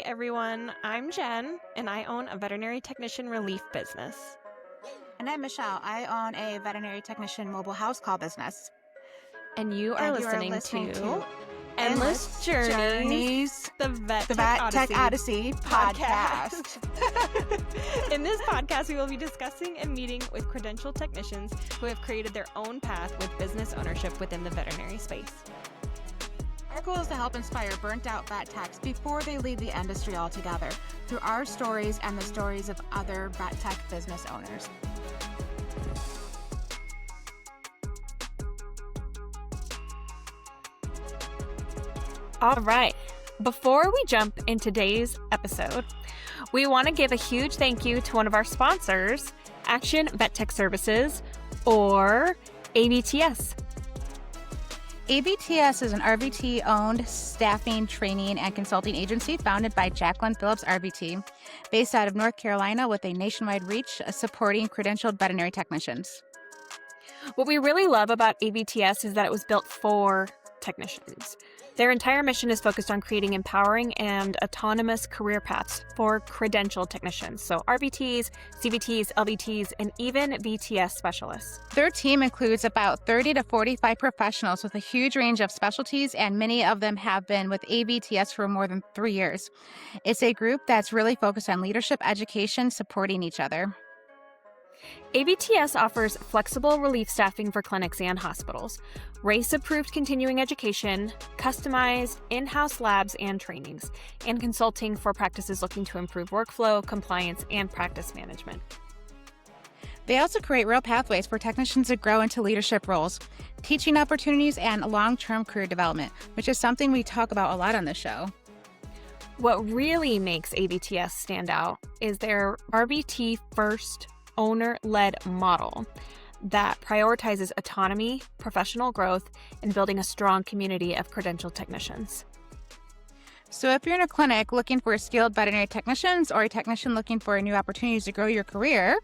everyone. I'm Jen, and I own a veterinary technician relief business. And I'm Michelle. I own a veterinary technician mobile house call business. And you are And you are listening listening to to Endless Endless Journeys, Journeys, the Vet the Tech Vet Tech Odyssey Odyssey podcast. podcast. In this podcast, we will be discussing and meeting with credentialed technicians who have created their own path with business ownership within the veterinary space. Our goal is to help inspire burnt out vet techs before they leave the industry altogether through our stories and the stories of other vet tech business owners. All right. Before we jump into today's episode, we want to give a huge thank you to one of our sponsors, Action Vet Tech Services, or AVTS. AVTS is an RVT-owned staffing, training, and consulting agency founded by Jacqueline Phillips RVT, based out of North Carolina with a nationwide reach supporting credentialed veterinary technicians. What we really love about AVTS is that it was built for technicians. Their entire mission is focused on creating empowering and autonomous career paths for credentialed technicians, so RVTs, CVTs, LVTs, and even VTS specialists. Their team includes about 30 to 45 professionals with a huge range of specialties, and many of them have been with AVTS for more than 3 years. It's a group that's really focused on leadership education, supporting each other. AVTS offers flexible relief staffing for clinics and hospitals, RACE-approved continuing education, customized in-house labs and trainings, and consulting for practices looking to improve workflow, compliance, and practice management. They also create real pathways for technicians to grow into leadership roles, teaching opportunities, and long-term career development, which is something we talk about a lot on this show. What really makes AVTS stand out is their RVT-first owner-led model that prioritizes autonomy, professional growth, and building a strong community of credentialed technicians. So if you're in a clinic looking for skilled veterinary technicians or a technician looking for new opportunities to grow your career,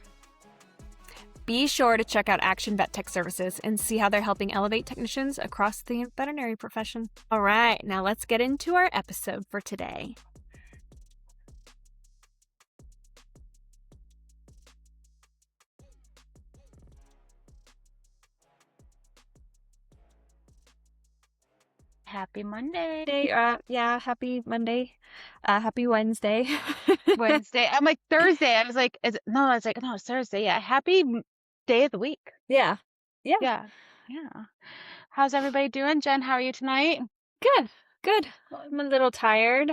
be sure to check out Action Vet Tech Services and see how they're helping elevate technicians across the veterinary profession. All right, now let's get into our episode for today. happy Monday. Happy Monday. Happy Wednesday. Wednesday. I'm like Thursday. I was like, no, it's Thursday. Yeah. Happy day of the week. Yeah. Yeah. How's everybody doing? Jen, how are you tonight? Good. I'm a little tired.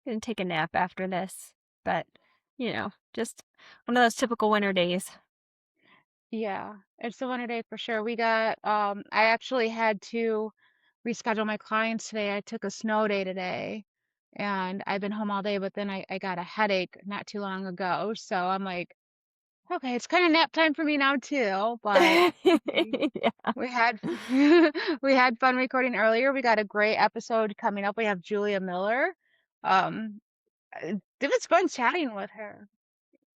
Gonna take a nap after this, but just one of those typical winter days. Yeah, it's a winter day for sure. We got, I actually had to reschedule my clients today. I took a snow day today and I've been home all day, but then I got a headache not too long ago. So I'm like, okay, it's kind of nap time for me now too. But we had we had fun recording earlier. We got a great episode coming up. We have Julia Miller. It was fun chatting with her.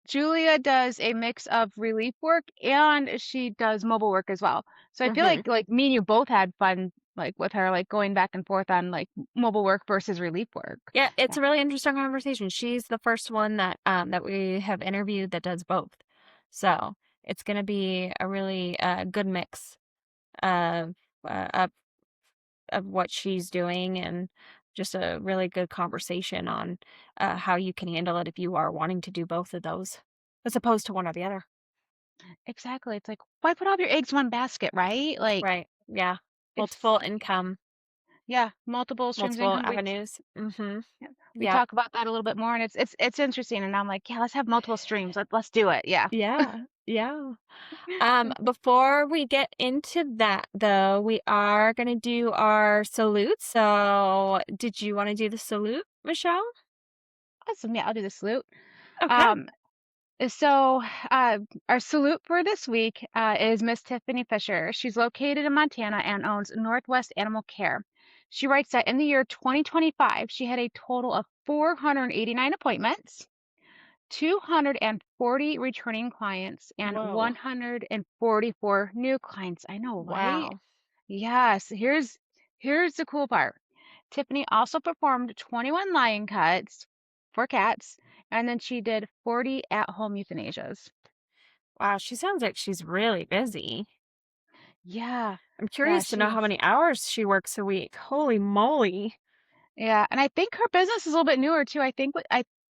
Julia does a mix of relief work and she does mobile work as well. So I feel like me and you both had fun with her, going back and forth on mobile work versus relief work. Yeah, it's a really interesting conversation. She's the first one that we have interviewed that does both. So it's going to be a really good mix of what she's doing, and just a really good conversation on how you can handle it if you are wanting to do both of those, as opposed to one or the other. Exactly. It's like, why put all of your eggs in one basket, right? Right. Yeah. Multiple income. Yeah. Multiple streams of Multiple income. avenues. Mm-hmm. We talk about that a little bit more, and it's interesting. And I'm like, yeah, let's have multiple streams. Let's do it. Yeah. Yeah. Before we get into that, though, we are going to do our salute. So did you want to do the salute, Michelle? Awesome. Yeah, I'll do the salute. Okay. So our salute for this week is Miss Tiffany Fisher. She's located in Montana and owns Northwest Animal Care. She writes that in the year 2025, she had a total of 489 appointments, 240 returning clients, and 144 new clients. I know, right? Wow. Yes. Here's the cool part. Tiffany also performed 21 lion cuts, 4 cats, and then she did 40 at-home euthanasias. Wow, she sounds like she's really busy. Yeah. I'm Yeah, curious to know how she's many hours she works a week. Holy moly. yeah, and I think her business is a little bit newer too. I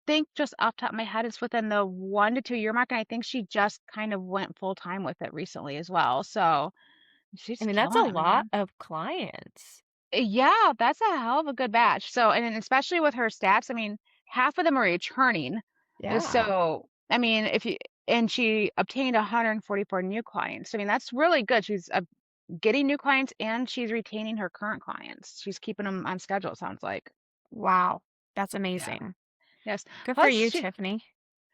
think just off the top of my head, it's within the 1 to 2 year mark, and I think she just kind of went full time with it recently as well. So I she's mean, that's a killing it, lot man. of clients. Yeah, that's a hell of a good batch. So, and then especially with her stats, I mean, half of them are returning. Yeah. So, I mean, if you and she obtained 144 new clients. I mean, that's really good. She's getting new clients and she's retaining her current clients. She's keeping them on schedule, it sounds like. Wow. That's Yeah. amazing. Yes. Good for Plus, you, Tiffany.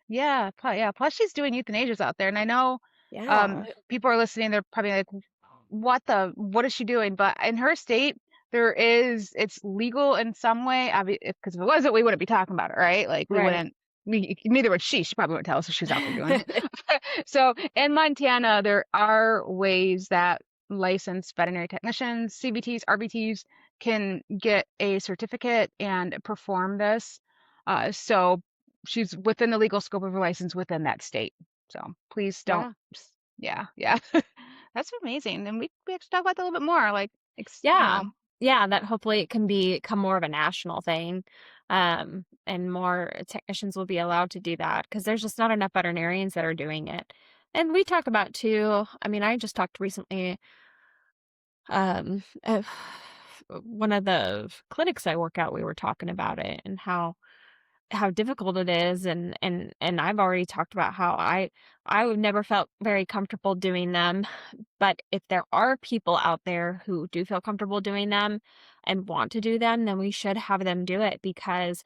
yeah. Plus, she's doing euthanasias out there, and I know, Yeah. people are listening. They're probably like, What is she doing?" But in her state, it's legal in some way. Because if it wasn't, we wouldn't be talking about it, right? Like we Right. wouldn't. Neither would she. She probably wouldn't tell us what she's out there doing. So in Montana, there are ways that licensed veterinary technicians, CVTs, RVTs can get a certificate and perform this. So she's within the legal scope of her license within that state. So please don't. Yeah. Yeah. That's amazing. And we have to talk about that a little bit more. Like, Yeah. Yeah, that hopefully it can become more of a national thing. And more technicians will be allowed to do that because there's just not enough veterinarians that are doing it. And we talk about too, I mean, I just talked recently, of one of the clinics I work at, we were talking about it and how difficult it is and I've already talked about how I would never felt very comfortable doing them, but if there are people out there who do feel comfortable doing them and want to do them, then we should have them do it because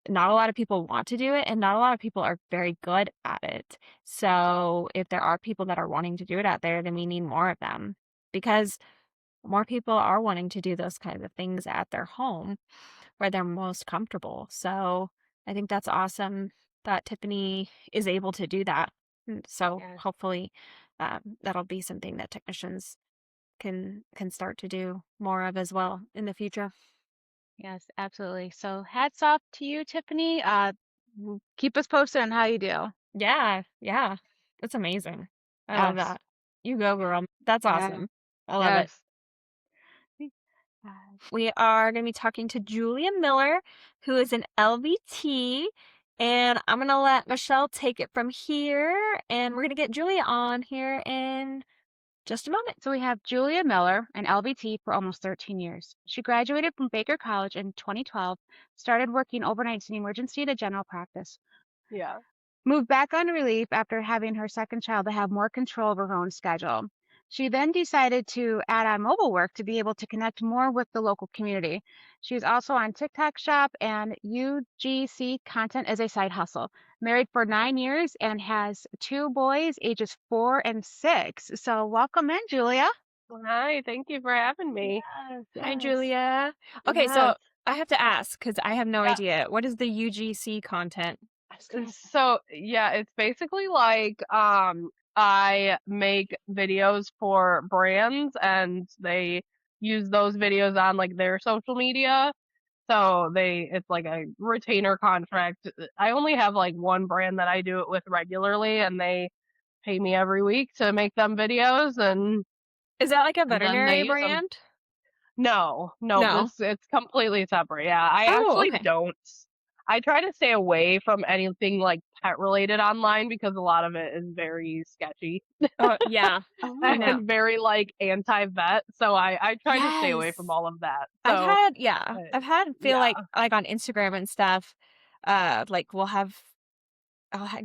not a lot of people want to do it and not a lot of people are very good at it. So if there are people that are wanting to do it out there, then we need more of them because more people are wanting to do those kinds of things at their home where they're most comfortable. So I think that's awesome that Tiffany is able to do that. So Yes. hopefully that'll be something that technicians can start to do more of as well in the future. Yes, absolutely. So hats off to you, Tiffany. Keep us posted on how you do. Yeah, yeah. That's amazing. I love Yes. that. You go, Yeah. girl. That's Yeah. awesome. I love it. Yes. Uh, We are going to be talking to Julia Miller, who is an LVT. And I'm going to let Michelle take it from here. And we're going to get Julia on here in just a moment. So we have Julia Miller, an LVT for almost 13 years. She graduated from Baker College in 2012, started working overnights in emergency to general practice. Yeah. Moved back on relief after having her second child to have more control over her own schedule. She then decided to add on mobile work to be able to connect more with the local community. She's also on TikTok Shop and UGC content as a side hustle. Married for 9 years and has two boys, ages 4 and 6. So welcome in, Julia. Hi, thank you for having me. Yes, Hi, yes, Julia. Okay, Yes. so I have to ask because I have no Yeah. idea. What is the UGC content? So yeah, it's basically like I make videos for brands and they use those videos on like their social media. So it's like a retainer contract. I only have like one brand that I do it with regularly and they pay me every week to make them videos Is that like a and then they veterinary use them. brand? No, nope, No. it's completely separate. Yeah, I Oh, actually okay. don't. I try to stay away from anything like pet related online because a lot of it is very sketchy Oh, yeah. I know. and very like anti-vet. So I try to stay away from Yes. all of that. I've So had, yeah, uh, I've had feel yeah, like on Instagram and stuff, like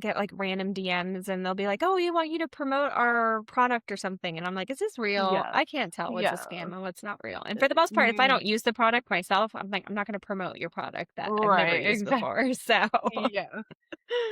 get like random DMs and they'll be like, "Oh, we want you to promote our product or something." And I'm like, "Is this real?" yes, I can't tell what's a yeah, scam and what's not real. And for the most part, if I don't use the product myself, I'm like, I'm not going to promote your product that I've never right, used exactly. before. So, Yeah,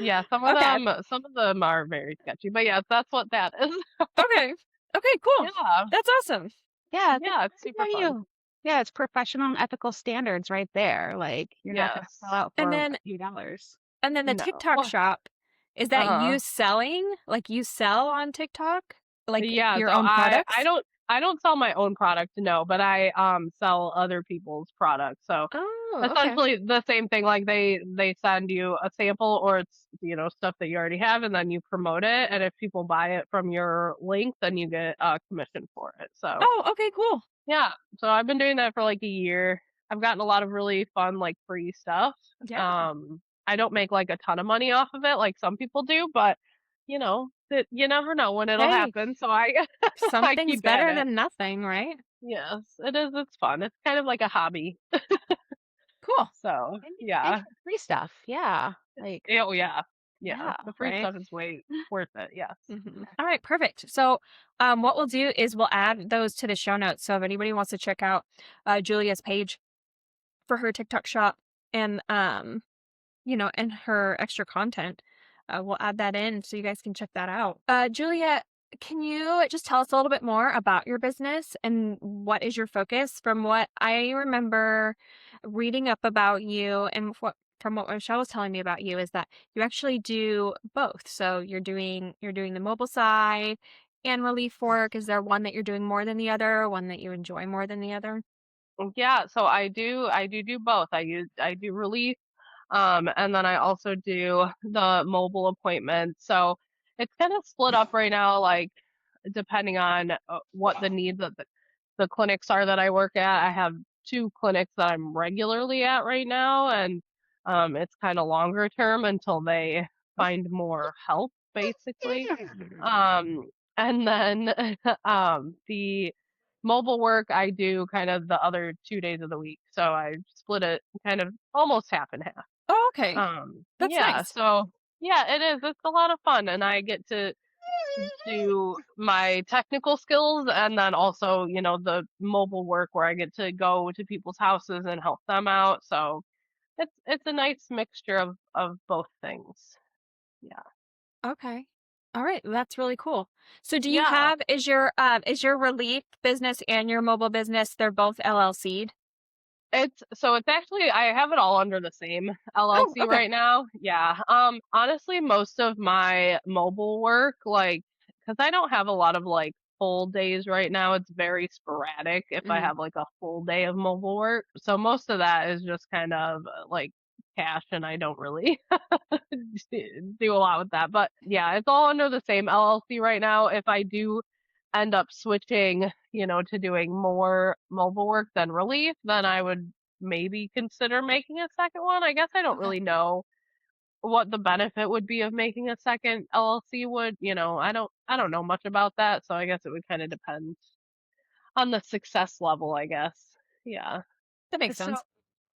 yeah. okay. Some of them are very sketchy, but yes, that's what that is. Okay. Okay, cool. Yeah, That's awesome. Yeah, yeah, it's good super for fun. you. Yeah, it's professional and ethical standards right there. Like you're not gonna sell Yes, out And for a then few dollars. the no. TikTok shop, is that Uh-huh. you selling? Like you sell on TikTok? Like Yeah, your so own I products? don't I don't sell my own product, no, but I sell other people's products. So Oh, okay. essentially the same thing. Like they send you a sample, or it's stuff that you already have, and then you promote it. And if people buy it from your link, then you get a commission for it. So Oh, okay, cool. yeah, so I've been doing that for like a year. I've gotten a lot of really fun like free stuff. Yeah. I don't make like a ton of money off of it like some people do, but you never know when it'll Hey, happen. So I I something's keep at better it. than nothing, right? Yes, it is. It's fun. It's kind of like a hobby. Cool. So And yeah. free stuff. Yeah. Like, Oh yeah. Yeah. yeah, The free right. stuff is way worth it. Yes. All right, perfect. So, what we'll do is we'll add those to the show notes. So if anybody wants to check out Julia's page for her TikTok shop and and her extra content, we'll add that in so you guys can check that out. Julia, can you just tell us a little bit more about your business and what is your focus? From what I remember reading up about you and from what Michelle was telling me about you is that you actually do both. So you're doing the mobile side and relief work. Is there one that you're doing more than the other, one that you enjoy more than the other? Yeah. So I do both. I do relief. And then I also do the mobile appointments. So it's kind of split up right now, like depending on what the needs of the clinics are that I work at. I have two clinics that I'm regularly at right now, and it's kind of longer term until they find more help, basically. Um, and then the mobile work I do kind of the other 2 days of the week. So I split it kind of almost half and half. Oh, okay. That's Yeah, nice. so yeah, it is. It's a lot of fun, and I get to do my technical skills, and then also, the mobile work where I get to go to people's houses and help them out. So it's a nice mixture of both things. Yeah. Okay. All right, that's really cool. So do you Yeah. have is your relief business and your mobile business, they're both LLC'd? It's actually I have it all under the same Oh, LLC okay. right now. Yeah. Honestly, most of my mobile work, like, because I don't have a lot of like full days right now. It's very sporadic if I Mm, have like a full day of mobile work. So most of that is just kind of like cash, and I don't really do a lot with that. But yeah, it's all under the same LLC right now. If I do end up switching, to doing more mobile work than relief, then I would maybe consider making a second one. I guess I don't okay. really know what the benefit would be of making a second LLC I don't know much about that, so I guess it would kind of depend on the success level, I guess. Yeah. That makes So sense.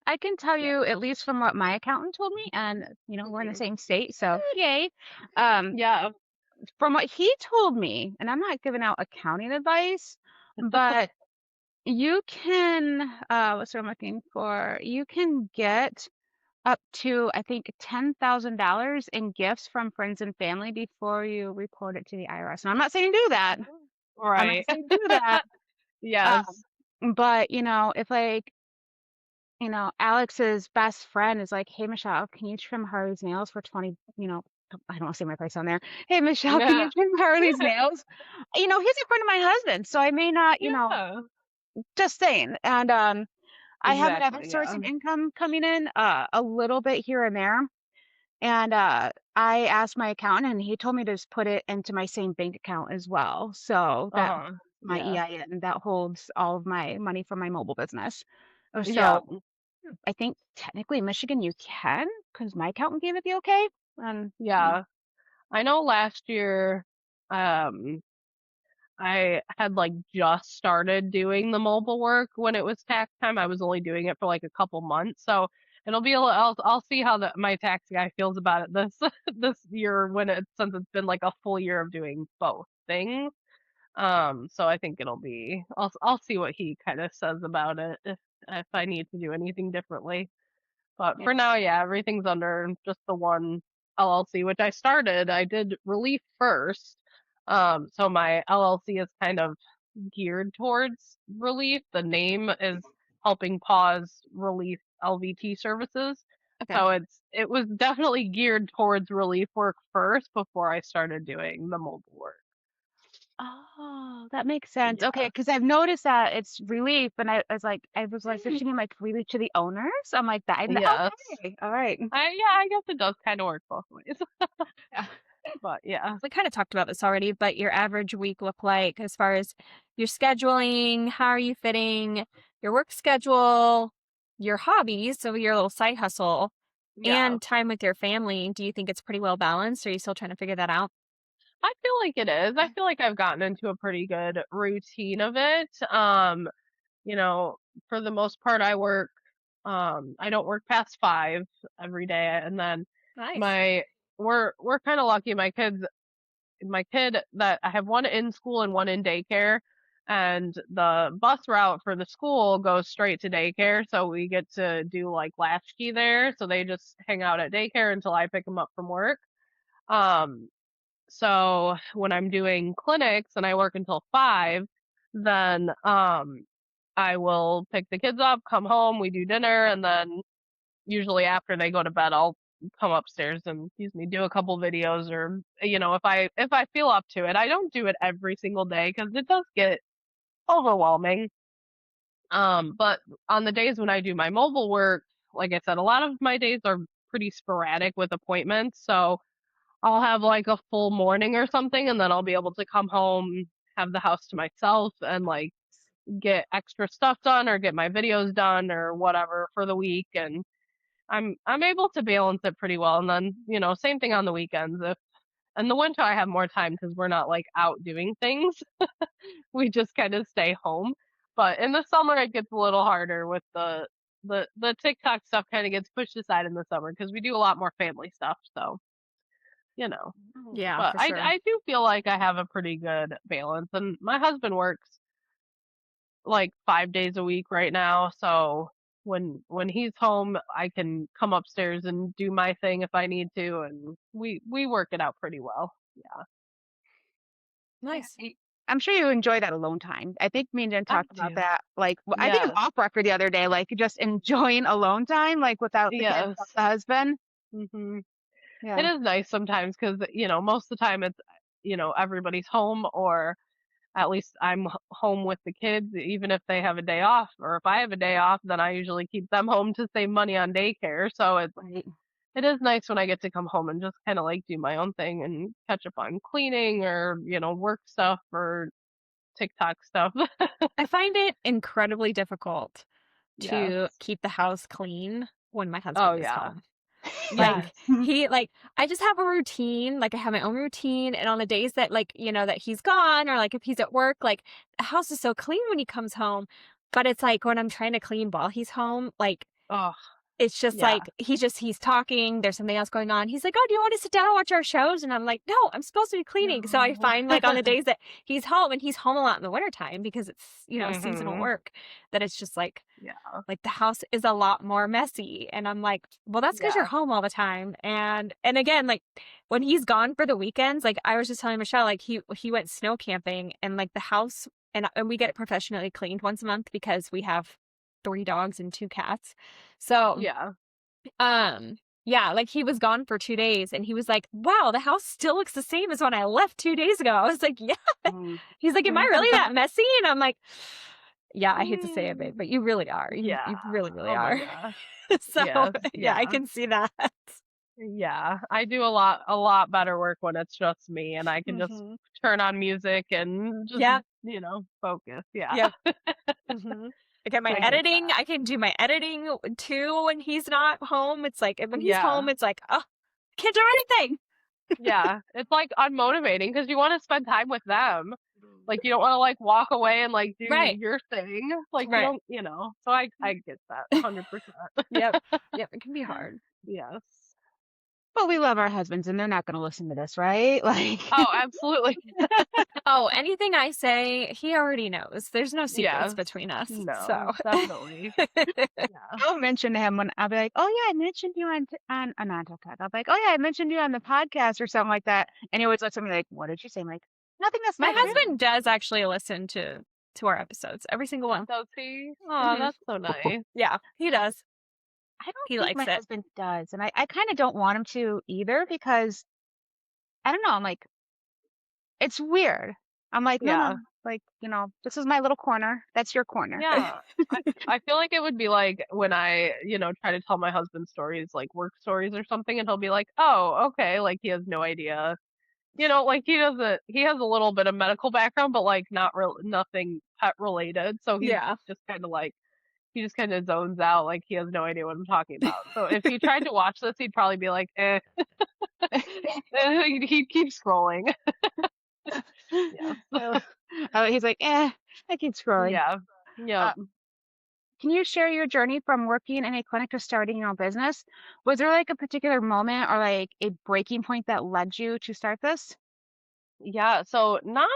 I can tell Yeah. you, at least from what my accountant told me, and we're in the Mhm. same state, so yay. Um, Yeah. from what he told me, and I'm not giving out accounting advice, but you can, what's what I'm looking for? You can get up to, I think, $10,000 in gifts from friends and family before you report it to the IRS. And I'm not saying do that. I'm not Right. saying do that. Yes. But if like, Alex's best friend is like, hey, Michelle, can you trim Harley's nails for 20, I don't want to say my price on there. Hey, Michelle, can you Yeah. trim Harley's nails? He's a friend of my husband, so I may not, Yeah. just saying. And I have another Exactly. source Yeah. of income coming in, a little bit here and there. And I asked my accountant, and he told me to just put it into my same bank account as well. So that Uh-huh. my Yeah. EIN that holds all of my money for my mobile business. Yeah. So I think technically Michigan you can, because my accountant gave it the okay. And Yeah. I know last year, um, I had like just started doing the mobile work when it was tax time. I was only doing it for like a couple months, so it'll be I'll see how my tax guy feels about it this this year since it's been like a full year of doing both things. So I think I'll see what he kind of says about it if I need to do anything differently. But yeah, for now, yeah, everything's under just the one LLC, which I did relief first. So my LLC is kind of geared towards relief. The name is Helping Paws Relief LVT Services. okay. So it was definitely geared towards relief work first before I started doing the mobile work. Oh, that makes sense. Okay, Yeah. because I've noticed that it's relief, and I was like switching my relief to the owners. I'm like that. Yes. Okay, all right. I guess it does kind of work both ways. Yeah. But yeah. We kind of talked about this already, but your average week look like as far as your scheduling, how are you fitting your work schedule, your hobbies, so your little side hustle, Yeah. and time with your family? Do you think it's pretty well balanced? Or are you still trying to figure that out? I feel like it is. I feel like I've gotten into a pretty good routine of it. You know, for the most part I don't work past 5 every day, and then Nice. my we're kind of lucky. My kid that I have one in school and one in daycare, and the bus route for the school goes straight to daycare, so we get to do like latchkey there. So they just hang out at daycare until I pick them up from work. Um, so when I'm doing clinics and I work until 5, then I will pick the kids up, come home, we do dinner, and then usually after they go to bed, I'll come upstairs and do a couple videos, or if I feel up to it. I don't do it every single day because it does get overwhelming. But on the days when I do my mobile work, like I said, a lot of my days are pretty sporadic with appointments, so I'll have like a full morning or something, and then I'll be able to come home, have the house to myself, and like get extra stuff done or get my videos done or whatever for the week. And I'm able to balance it pretty well. And then, same thing on the weekends. If in the winter I have more time because we're not like out doing things. We just kind of stay home. But in the summer it gets a little harder with the TikTok stuff kind of gets pushed aside in the summer because we do a lot more family stuff. So, you know. Yeah, But for I sure. I do feel like I have a pretty good balance, and my husband works like 5 days a week right now. So when he's home, I can come upstairs and do my thing if I need to, and we work it out pretty well. Yeah, Yeah. Nice. I'm sure you enjoy that alone time. I think me and Jen I talked about do. that. Like, I think it was Yes, off record the other day, like just enjoying alone time, like without the kids, without yes. the husband. hmm It Yeah. is nice sometimes because most of the time it's everybody's home, or at least I'm home with the kids, even if they have a day off, or if I have a day off, then I usually keep them home to save money on daycare. So Right. it is nice when I get to come home and just kind of like do my own thing and catch up on cleaning, or, work stuff or TikTok stuff. I find it incredibly difficult Yes. to keep the house clean when my Oh, husband is yeah. home. Yes. Like I just have a routine, like I have my own routine, and on the days that that he's gone, or like if he's at work, like the house is so clean when he comes home. But it's like when I'm trying to clean while he's home, like Oh, it's just yeah. like he's talking, there's something else going on. He's like, "Oh, do you want to sit down and watch our shows?" And I'm like, "No, I'm supposed to be cleaning." So I No. find like on the days that he's home, and he's home a lot in the wintertime because it's, seasonal Mhm. work, that it's just Yeah. like the house is a lot more messy. And I'm like, well, that's because you're Yeah. home all the time. And again, like when he's gone for the weekends, like I was just telling Michelle, like he went snow camping, and like the house, and we get it professionally cleaned once a month because we have 3 dogs and 2 cats. So Yeah. yeah, like he was gone for 2 days, and he was like, wow, the house still looks the same as when I left 2 days ago. I was like, yeah. Mm. He's like, am I really that messy? And I'm like, yeah, I hate to say it, babe, but you really are. Yeah. You really, really Oh my are. gosh. So Yes. yeah, I Yeah. can see that. Yeah. I do a lot better work when it's just me and I can just hmm turn on music and just, Yeah. focus. Yeah. Yep. hmm I get my I get editing. that. I can do my editing too when he's not home. It's like when he's home, Yeah. it's like, oh, can't do anything. Yeah. It's like unmotivating because you want to spend time with them. Like you don't want to like walk away and like do Right. your thing. Like you Right. don't, So I get that 100%. Yep. Yep. It can be hard. Yes. But we love our husbands, and they're not going to listen to this, right? Like, Oh, absolutely. Oh, anything I say, he already knows. There's no secrets Yes. between us. No, So definitely. Yeah. I'll mention to him when I'll be like, "Oh yeah, I mentioned you on TikTok." I'll be like, "Oh yeah, I mentioned you on the podcast or something like that." And he always lets me like, "What did you say?" I'm like, "Nothing that's my negative." husband does actually listen to our episodes, every single one. Does he? Oh, hmm that's so nice. Yeah, he does. I don't He think my likes it. husband does, and I kind of don't want him to either because I don't know. I'm like, it's weird. I'm like, no, Yeah. no, like, this is my little corner. That's your corner. Yeah. I feel like it would be like when I, try to tell my husband stories, like work stories or something, and he'll be like, "Oh, okay." Like he has no idea. Like he has a little bit of medical background, but like not real, nothing pet related. So Yeah. just kind of like, he just kind of zones out, like he has no idea what I'm talking about. So if he tried to watch this, he'd probably be like, eh. He'd keep scrolling. Yes. Oh, he's like, I keep scrolling. Yeah. Yep. Uh, can you share your journey from working in a clinic to starting your own business? Was there like a particular moment or like a breaking point that led you to start this? Yeah, so not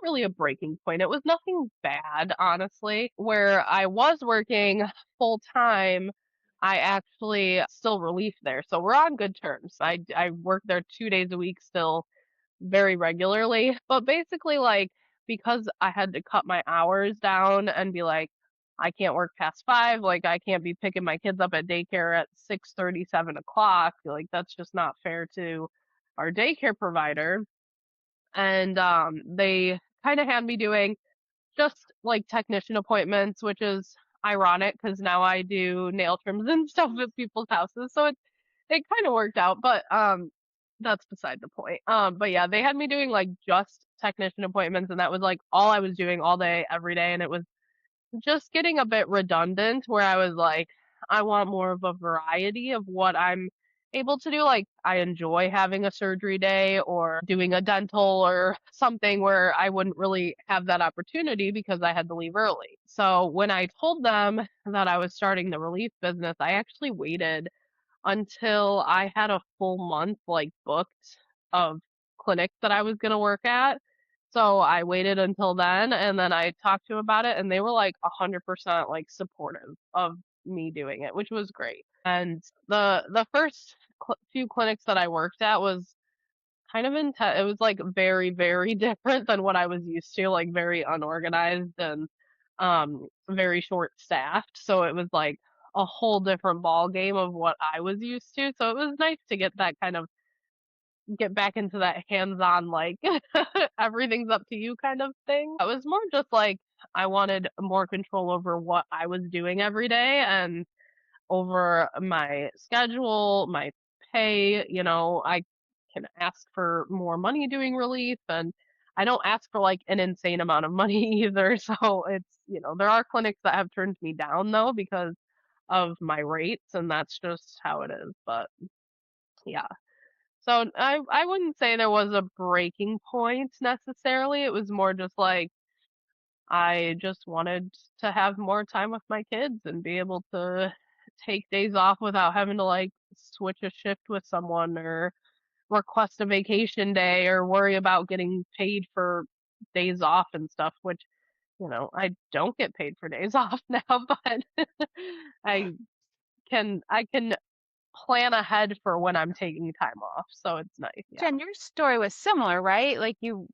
really a breaking point. It was nothing bad, honestly. Where I was working full time, I actually still relief there. So we're on good terms. I work there 2 days a week still very regularly. But basically like because I had to cut my hours down and be like, I can't work past 5, like I can't be picking my kids up at daycare at 6:30, 7 o'clock. Like that's just not fair to our daycare provider. And they kind of had me doing just like technician appointments, which is ironic because now I do nail trims and stuff at people's houses, so it kind of worked out. But that's beside the point. But yeah, they had me doing like just technician appointments, and that was like all I was doing all day every day, and it was just getting a bit redundant where I was like, I want more of a variety of what I'm able to do. Like, I enjoy having a surgery day or doing a dental or something where I wouldn't really have that opportunity because I had to leave early. So, when I told them that I was starting the relief business, I actually waited until I had a full month like booked of clinics that I was going to work at. So I waited until then and then I talked to them about it and they were like 100% like supportive of me doing it, which was great. And the first few clinics that I worked at was kind of intense. It was like very, very different than what I was used to, like very unorganized and very short staffed. So it was like a whole different ball game of what I was used to. So it was nice to get that kind of get back into that hands-on like everything's up to you kind of thing. It was more just like I wanted more control over what I was doing every day and over my schedule, my pay. I can ask for more money doing relief, and I don't ask for like an insane amount of money either. So there are clinics that have turned me down though because of my rates, and that's just how it is. But yeah. So I wouldn't say there was a breaking point necessarily. It was more just like I just wanted to have more time with my kids and be able to take days off without having to like switch a shift with someone or request a vacation day or worry about getting paid for days off and stuff, which, I don't get paid for days off now, but I I can plan ahead for when I'm taking time off. So it's nice. Yeah. Jen, your story was similar, right? Like you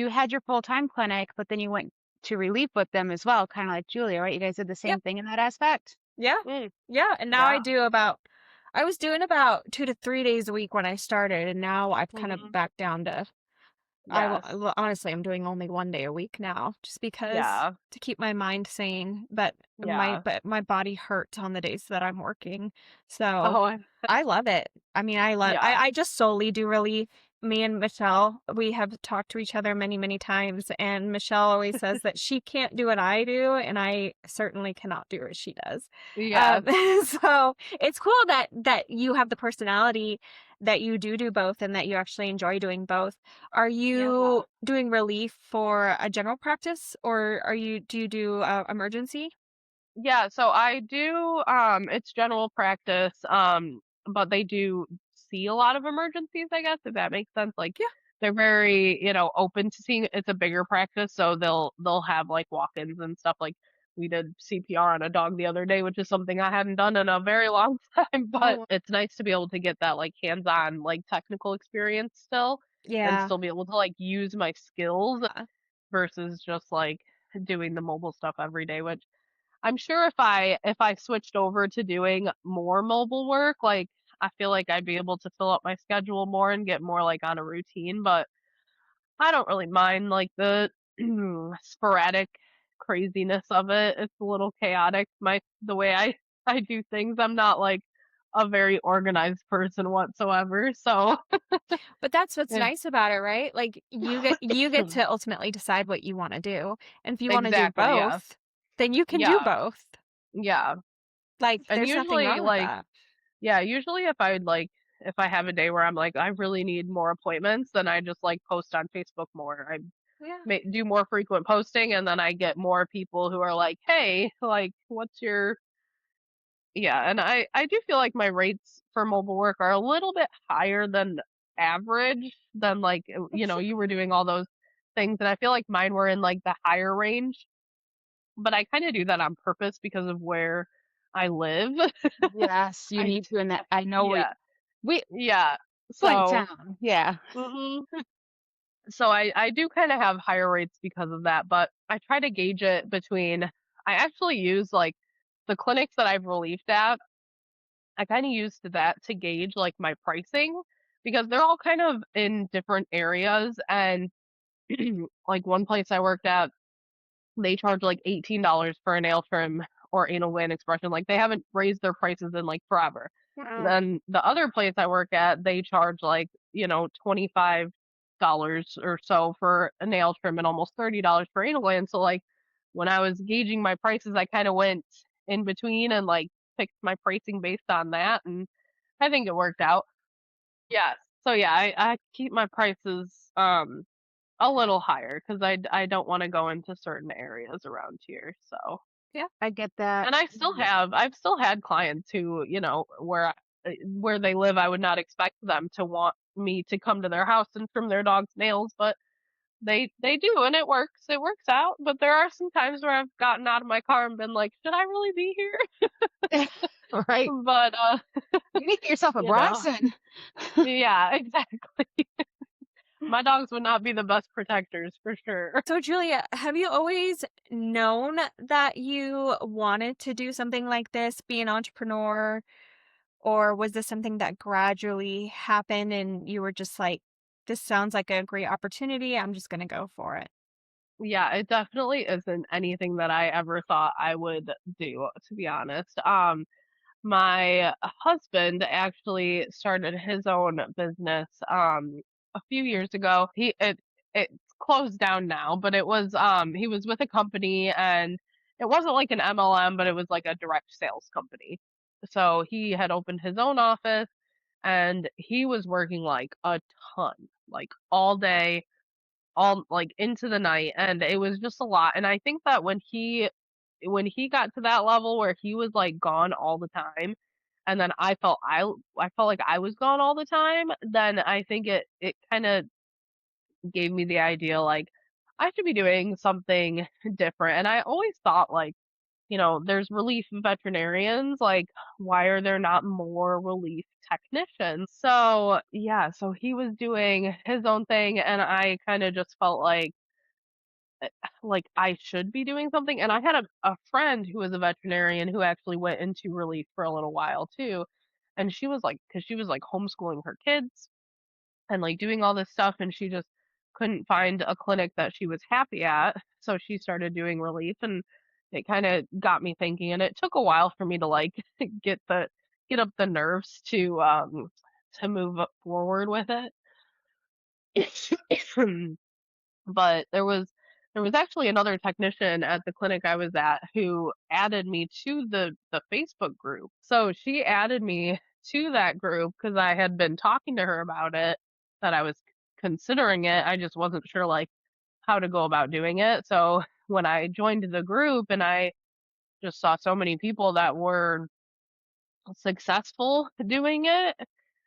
had your full-time clinic, but then you went to relief with them as well, kind of like Julia, right? You guys did the Yep. same thing in that aspect. Yeah. Mm, Yeah. And now yeah. I was doing about 2 to 3 days a week when I started, and now I've kind of Hmm. backed down to Yes. honestly, I'm doing only 1 day a week now, just because Yeah. to keep my mind sane. But Yeah. my body hurts on the days that I'm working, so Oh, I love it. I mean, yeah. I just solely do relief. Me and Michelle, we have talked to each other many, many times, and Michelle always says that she can't do what I do, and I certainly cannot do what she does. Yes. So it's cool that you have the personality that you do both, and that you actually enjoy doing both. Are Yeah. you doing relief for a general practice, or do you do emergency? Yeah, so I do it's general practice, but they do see a lot of emergencies, I guess, if that makes sense. Like Yeah. they're very, open to seeing it's a bigger practice, so they'll have like walk-ins and stuff. Like we did CPR on a dog the other day, which is something I hadn't done in a very long time, but Oh, it's nice to be able to get that like hands-on like technical experience still and yeah. still be able to like use my skills versus just like doing the mobile stuff every day, which I'm sure if I switched over to doing more mobile work, like I feel like I'd be able to fill up my schedule more and get more like on a routine, but I don't really mind like the sporadic craziness of it. It's a little chaotic. The way I do things. I'm not like a very organized person whatsoever. So But that's what's yeah. nice about it, right? Like you get to ultimately decide what you want to do. And if you want to do Exactly, yeah. both, then you can do Yeah. both. Yeah. Like And there's nothing usually wrong with like that. yeah, usually if I have a day where I'm like I really need more appointments, then I just like post on Facebook more. I Yeah. do more frequent posting, and then I get more people who are like, "Hey, like what's your yeah, and I do feel like my rates for mobile work are a little bit higher than average than like you were doing all those things, and I feel like mine were in like the higher range, but I kind of do that on purpose because of where I live. Yes, you I need to, and that I know yeah, we yeah. point So, town. Yeah. mhm. So I do kind of have higher rates because of that, but I try to gauge it between I actually use like the clinics that I've relieved at. I kind of used that to gauge like my pricing because they're all kind of in different areas and like one place I worked at, they charge like $18 for a nail trim or anal gland expression. Like they haven't raised their prices in like forever. Wow. Then the other place I work at, they charge like, $25 or so for a nail trim and almost $30 for anal gland. So like when I was gauging my prices, I kind of went in between and like picked my pricing based on that, and I think it worked out. Yes. So yeah, I keep my prices a little higher because I don't want to go into certain areas around here. So Yeah. I get that. and I've still had clients who where they live, I would not expect them to want me to come to their house and trim their dog's nails, but they do, and it works out. But there are some times where I've gotten out of my car and been like, should I really be here? Right. But You need to get yourself a you know, Bronson. yeah, exactly. My dogs would not be the best protectors for sure. So Julia, have you always known that you wanted to do something like this, be an entrepreneur, or was this something that gradually happened and you were just like, this sounds like a great opportunity, I'm just gonna go for it? Yeah, it definitely isn't anything that I ever thought I would do, to be honest. My husband actually started his own business a few years ago. It's closed down now, but he was with a company and it wasn't like an MLM, but it was like a direct sales company. So he had opened his own office and he was working like a ton, like all day, all like into the night, and it was just a lot. And I think that when he got to that level where he was like gone all the time, and then I felt like I was gone all the time, then I think it kind of gave me the idea like I should be doing something different. And I always thought like, there's relief veterinarians, like why are there not more relief technicians? So, yeah, so he was doing his own thing and I kind of just felt like I should be doing something. And I had a friend who was a veterinarian who actually went into relief for a little while too. And she was like, because she was like homeschooling her kids and like doing all this stuff, and she just couldn't find a clinic that she was happy at. So she started doing relief, and it kind of got me thinking. And it took a while for me to like get up the nerves to move forward with it. But there was actually another technician at the clinic I was at who added me to the Facebook group. So she added me to that group because I had been talking to her about it, that I was considering it. I just wasn't sure like how to go about doing it. So when I joined the group and I just saw so many people that were successful doing it,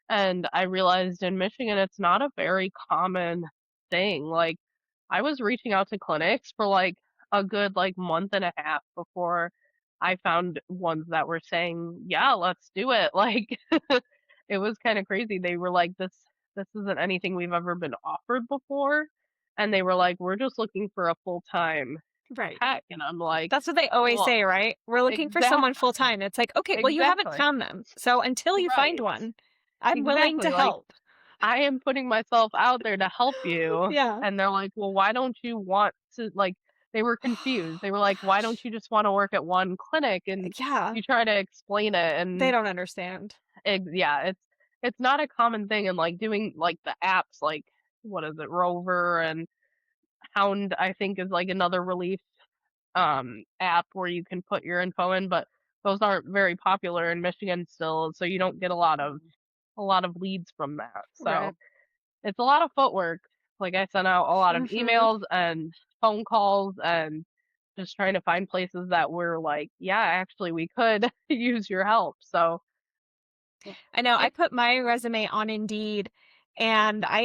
and I realized in Michigan it's not a very common thing. Like I was reaching out to clinics for like a good like month and a half before I found ones that were saying, "Yeah, let's do it." Like it was kind of crazy. They were like, this isn't anything we've ever been offered before." And they were like, "We're just looking for a full-time Right. tech." And I'm like, That's what they always "Well, say, right? We're looking for someone full exactly. time. It's like, okay, well, you haven't Exactly. found them. So until you find Right. one, I'm willing Exactly. to Like help. I am putting myself out there to help you. Yeah. And they're like, well, why don't you want to, like, they were confused. They were like, why don't Gosh. you just want to work at one clinic? And Yeah. you try to explain it, They and don't understand. yeah, it's not a common thing. And like doing like the apps, like what is it, Rover and Hound, I think is like another relief app where you can put your info in, but those aren't very popular in Michigan still, so you don't get a lot of leads from that. So Right. it's a lot of footwork. Like I sent out a lot of Mhm. emails and phone calls and just trying to find places that were like, yeah, actually we could use your help. So I know. I it, put my resume on Indeed and I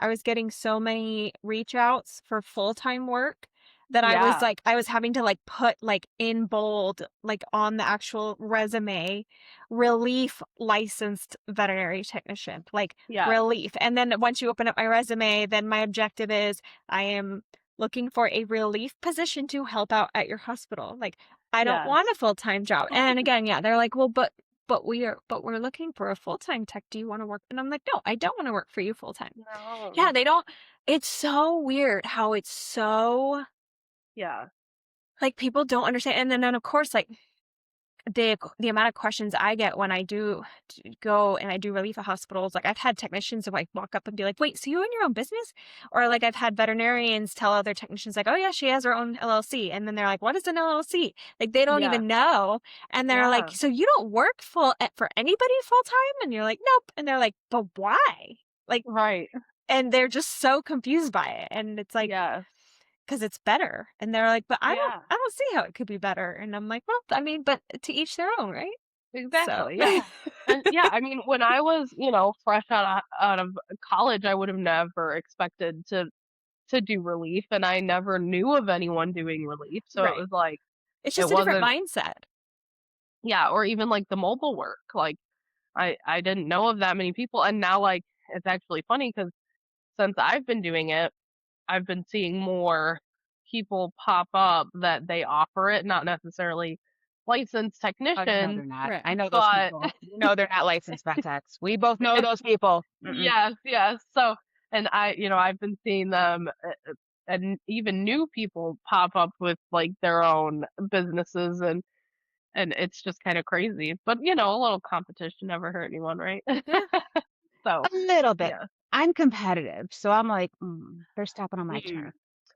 was getting so many reach outs for full-time work that yeah, I was having to like put like in bold, like on the actual resume, relief licensed veterinary technician, like yeah, relief. And then once you open up my resume, then my objective is I am looking for a relief position to help out at your hospital. Like I don't yes. want a full-time job. And again, yeah, they're like, well, but we're looking for a full-time tech. Do you want to work? And I'm like, no, I don't want to work for you full-time. Yeah, No. they don't. It's so weird how it's so Yeah. like people don't understand. And then of course, like the amount of questions I get when I do go and I do relief at hospitals, like I've had technicians like walk up and be like, "Wait, so you own your own business?" Or like I've had veterinarians tell other technicians like, "Oh yeah, she has her own LLC," and then they're like, "What is an LLC?" Like they don't Yeah. even know, and they're like, Yeah. "So you don't work for anybody full time?" And you're like, "Nope," and they're like, "But why?" Like, Right. and they're just so confused by it, and it's like Yes. because it's better, and they're like, "But Yeah. I don't see how it could be better," and I'm like, "Well, I mean, but to each their own, right?" So, Exactly. Yeah. And yeah, I mean, when I was, fresh out of college, I would have never expected to do relief, and I never knew of anyone doing relief. So it right. was like It's it just a different wasn't, mindset. yeah, or even like the mobile work. Like I didn't know of that many people, and now like it's actually funny because since I've been doing it, I've been seeing more people pop up that they offer it, not necessarily licensed Oh, no, technicians, they're not. Right. I know those but people. You know they're not licensed vet techs. We both know those people. Mm-mm. yes, yes. So, and I've been seeing them, and even new people pop up with like their own businesses, and it's just kind of crazy. But a little competition never hurt anyone, right? Yeah. So, A little bit. yeah. I'm competitive, so I'm like, they're stepping on my Mm, turf.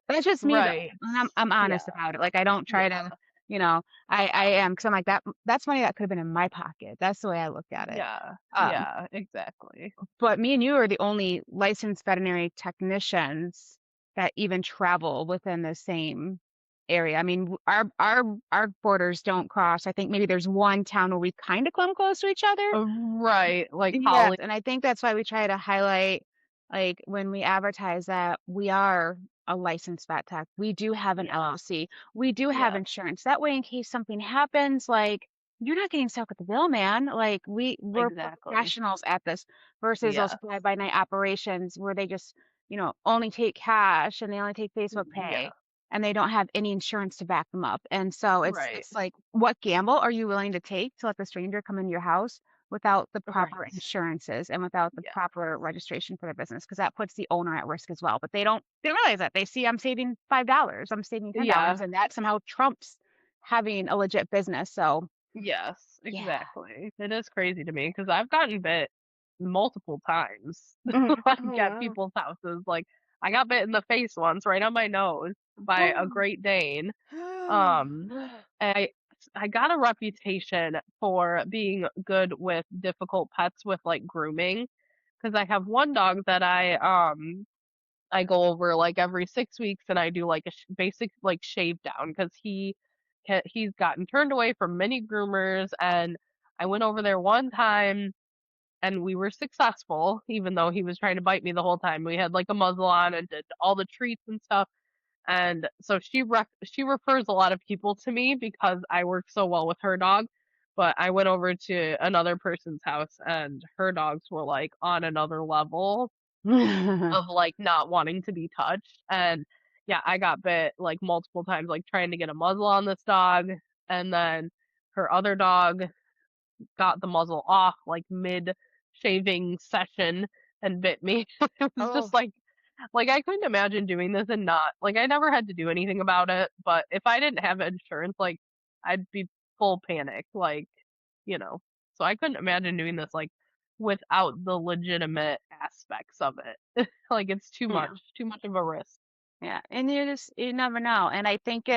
That's just me though, right. and I'm honest Yeah. about it. Like I don't try to, Yeah. you know, I am because I'm like that's money that could have been in my pocket. That's the way I look at it. Yeah. Um, Yeah. Exactly. but me and you are the only licensed veterinary technicians that even travel within the same area. I mean, our borders don't cross. I think maybe there's one town where we kind of come close to each other. Right. Like Yes, Holly. and I think that's why we try to highlight, like when we advertise that we are a licensed vet tech, we do have an Yeah. LLC, we do have Yeah. insurance. That way, in case something happens, like you're not getting stuck with the bill, man. Like we're Exactly. professionals at this versus those Yeah. fly by night operations where they just, only take cash and they only take Facebook Yeah. Pay and they don't have any insurance to back them up. And so it's Right. it's like, what gamble are you willing to take to let the stranger come into your house without the proper Right. insurances and without the Yeah. proper registration for their business? Because that puts the owner at risk as well. But they don't realize that. They see I'm saving $5, I'm saving $10, Yeah. and that somehow trumps having a legit business. So Yes, yeah. exactly. It is crazy to me because I've gotten bit multiple times, Mhm. Oh like at wow. people's houses. Like I got bit in the face once, right on my nose, by a Great Dane. Um, I I got a reputation for being good with difficult pets with like grooming because I have one dog that I go over like every 6 weeks and I do like a basic like shave down because he's gotten turned away from many groomers, and I went over there one time and we were successful even though he was trying to bite me the whole time. We had like a muzzle on and did all the treats and stuff. And so she refers a lot of people to me because I work so well with her dog. But I went over to another person's house and her dogs were like on another level of like not wanting to be touched. And yeah, I got bit like multiple times, like trying to get a muzzle on this dog. And then her other dog got the muzzle off like mid shaving session and bit me. It was Oh, just like I couldn't imagine doing this and not like I never had to do anything about it, but if I didn't have insurance, like I'd be full panic, like, you know. So I couldn't imagine doing this like without the legitimate aspects of it. Like it's yeah. too much of a risk. Yeah, and you never know. And I think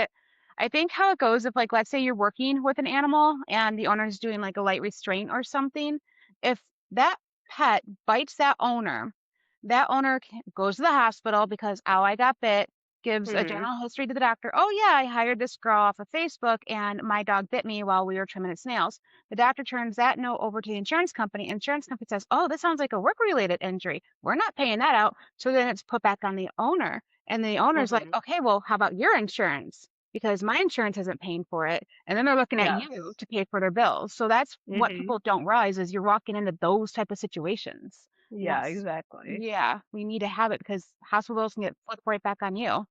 how it goes if like let's say you're working with an animal and the owner's doing like a light restraint or something, if that pet bites that owner goes to the hospital because oh I got bit, gives a Mhm. general history to the doctor. Oh yeah, I hired this girl off of Facebook and my dog bit me while we were trimming its nails. The doctor turns that note over to the insurance company. Insurance company says, "Oh, this sounds like a work-related injury. We're not paying that out." So then it's put back on the owner. And the owner's like, Mhm. okay, well, how about your insurance? Because my insurance isn't paying for it. And then they're looking at you Yes. to pay for their bills. So that's what Mhm. people don't realize is you're walking into those type of situations. And Yeah, that's, exactly. yeah, we need to have it because hospital bills can get flipped right back on you.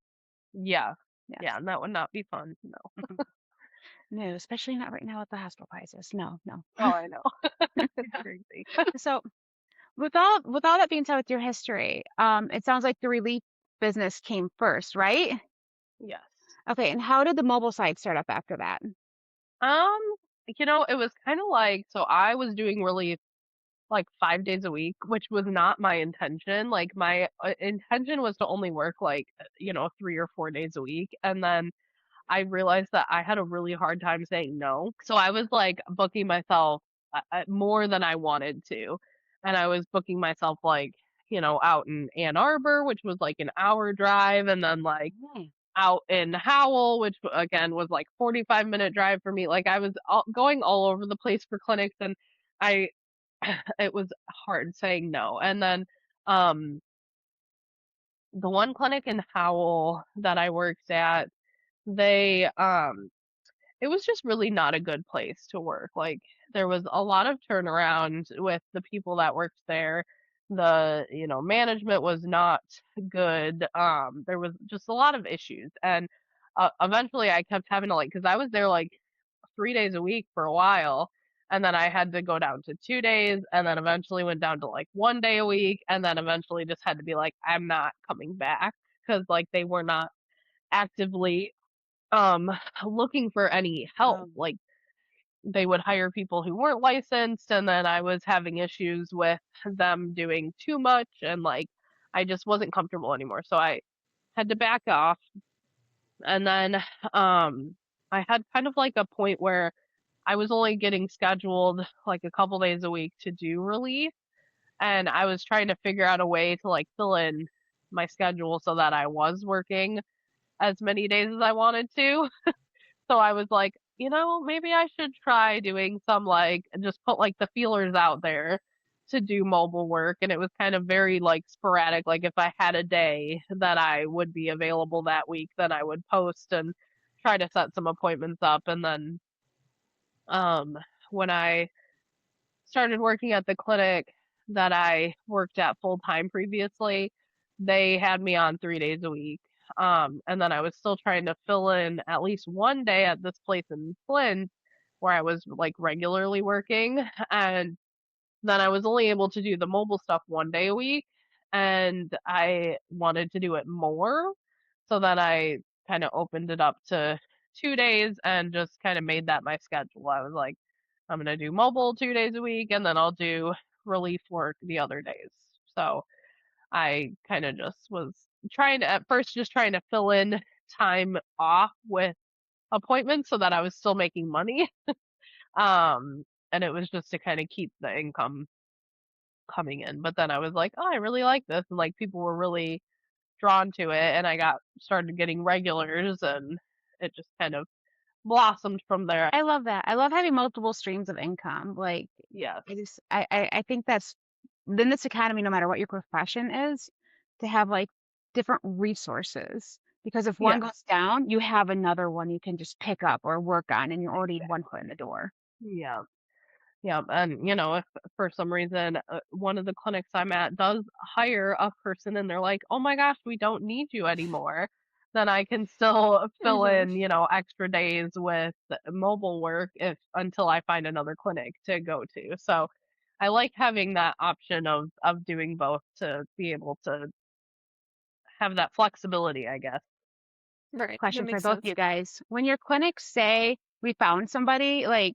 Yeah. Yes. Yeah, and that would not be fun. No. Mhm. No, especially not right now with the hospital prices. No, no. Oh, I know. It's crazy. So with all that being said with your history, it sounds like the relief business came first, right? Yes. Okay, and how did the mobile site start up after that? Um, it was kind of like so I was doing really like 5 days a week, which was not my intention. Like my intention was to only work like 3 or 4 days a week, and then I realized that I had a really hard time saying no. So I was like booking myself more than I wanted to, and I was booking myself like out in Ann Arbor, which was like an hour drive, and then like Mm. out in Howell, which again was like 45-minute drive for me. Like I was going all over the place for clinics, and I it was hard saying no. And then um the one clinic in Howell that I worked at, they it was just really not a good place to work. Like there was a lot of turnaround with the people that worked there. The, management was not good. There was just a lot of issues. And eventually I kept having to cuz I was there like 3 days a week for a while, and then I had to go down to 2 days, and then eventually went down to like 1 day a week, and then eventually just had to be like I'm not coming back cuz like they were not actively um looking for any help. Um, Like they would hire people who weren't licensed, and then I was having issues with them doing too much, and like I just wasn't comfortable anymore. So I had to back off. And then I had kind of like a point where I was only getting scheduled like a couple days a week to do relief, and I was trying to figure out a way to like fill in my schedule so that I was working as many days as I wanted to. So I was like, maybe I should try doing some like just put like the feelers out there to do mobile work. And it was kind of very like sporadic. Like if I had a day that I would be available that week, then I would post and try to set some appointments up. And then um when I started working at the clinic that I worked at full time previously, they had me on 3 days a week. And then I was still trying to fill in at least one day at this place in Flint where I was like regularly working. And then I was only able to do the mobile stuff one day a week. And I wanted to do it more. So then I kind of opened it up to 2 days and just kind of made that my schedule. I was like, I'm going to do mobile 2 days a week and then I'll do relief work the other days. So I kind of just was trying to, at first, just trying to fill in time off with appointments so that I was still making money. Um, and it was just to kind of keep the income coming in. But then I was like, oh, I really like this. And like people were really drawn to it. And I started getting regulars and it just kind of blossomed from there. I love that. I love having multiple streams of income. Like Yes. I think that's in this economy, no matter what your profession is, to have like different resources. Because if one Yes. goes down, you have another one you can just pick up or work on, and you're already one foot in Exactly. the door. Yeah. Yeah. And, if for some reason one of the clinics I'm at does hire a person and they're like, oh my gosh, we don't need you anymore, then I can still fill Mhm. in, extra days with mobile work if until I find another clinic to go to. So I like having that option of doing both to be able to have that flexibility, I guess. Right. That Question for makes both of sense. you guys. When your clinics say we found somebody, like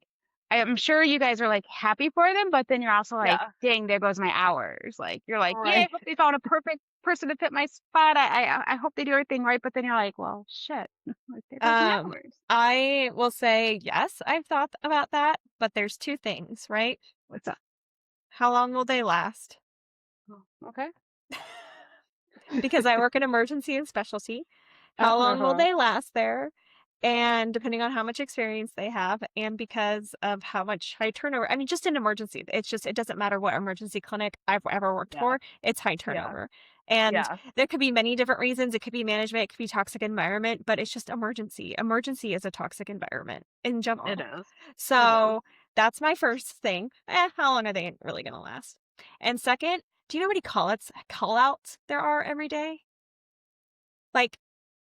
I'm sure you guys are like happy for them, but then you're also like, Yeah. dang, there goes my hours. Like you're like, yeah, I Right. hope they found a perfect person to fit my spot. I hope they do everything right. But then you're like, well, shit, like there goes my hours. I will say yes, I've thought about that, but there's two things, right? What's up? How long will they last? Oh, okay. Because I work in emergency and specialty. How long will Uh-huh. they last there? And depending on how much experience they have, and because of how much high turnover, I mean, just in emergency, it's just, it doesn't matter what emergency clinic I've ever worked Yeah. for, it's high Yeah. turnover. And Yeah. there could be many different reasons. It could be management, it could be toxic environment, but it's just emergency. Emergency is a toxic environment in It general. is. It is. So that's my first thing. How long are they really going to last? And second, do you know how many call outs there are every day? Like,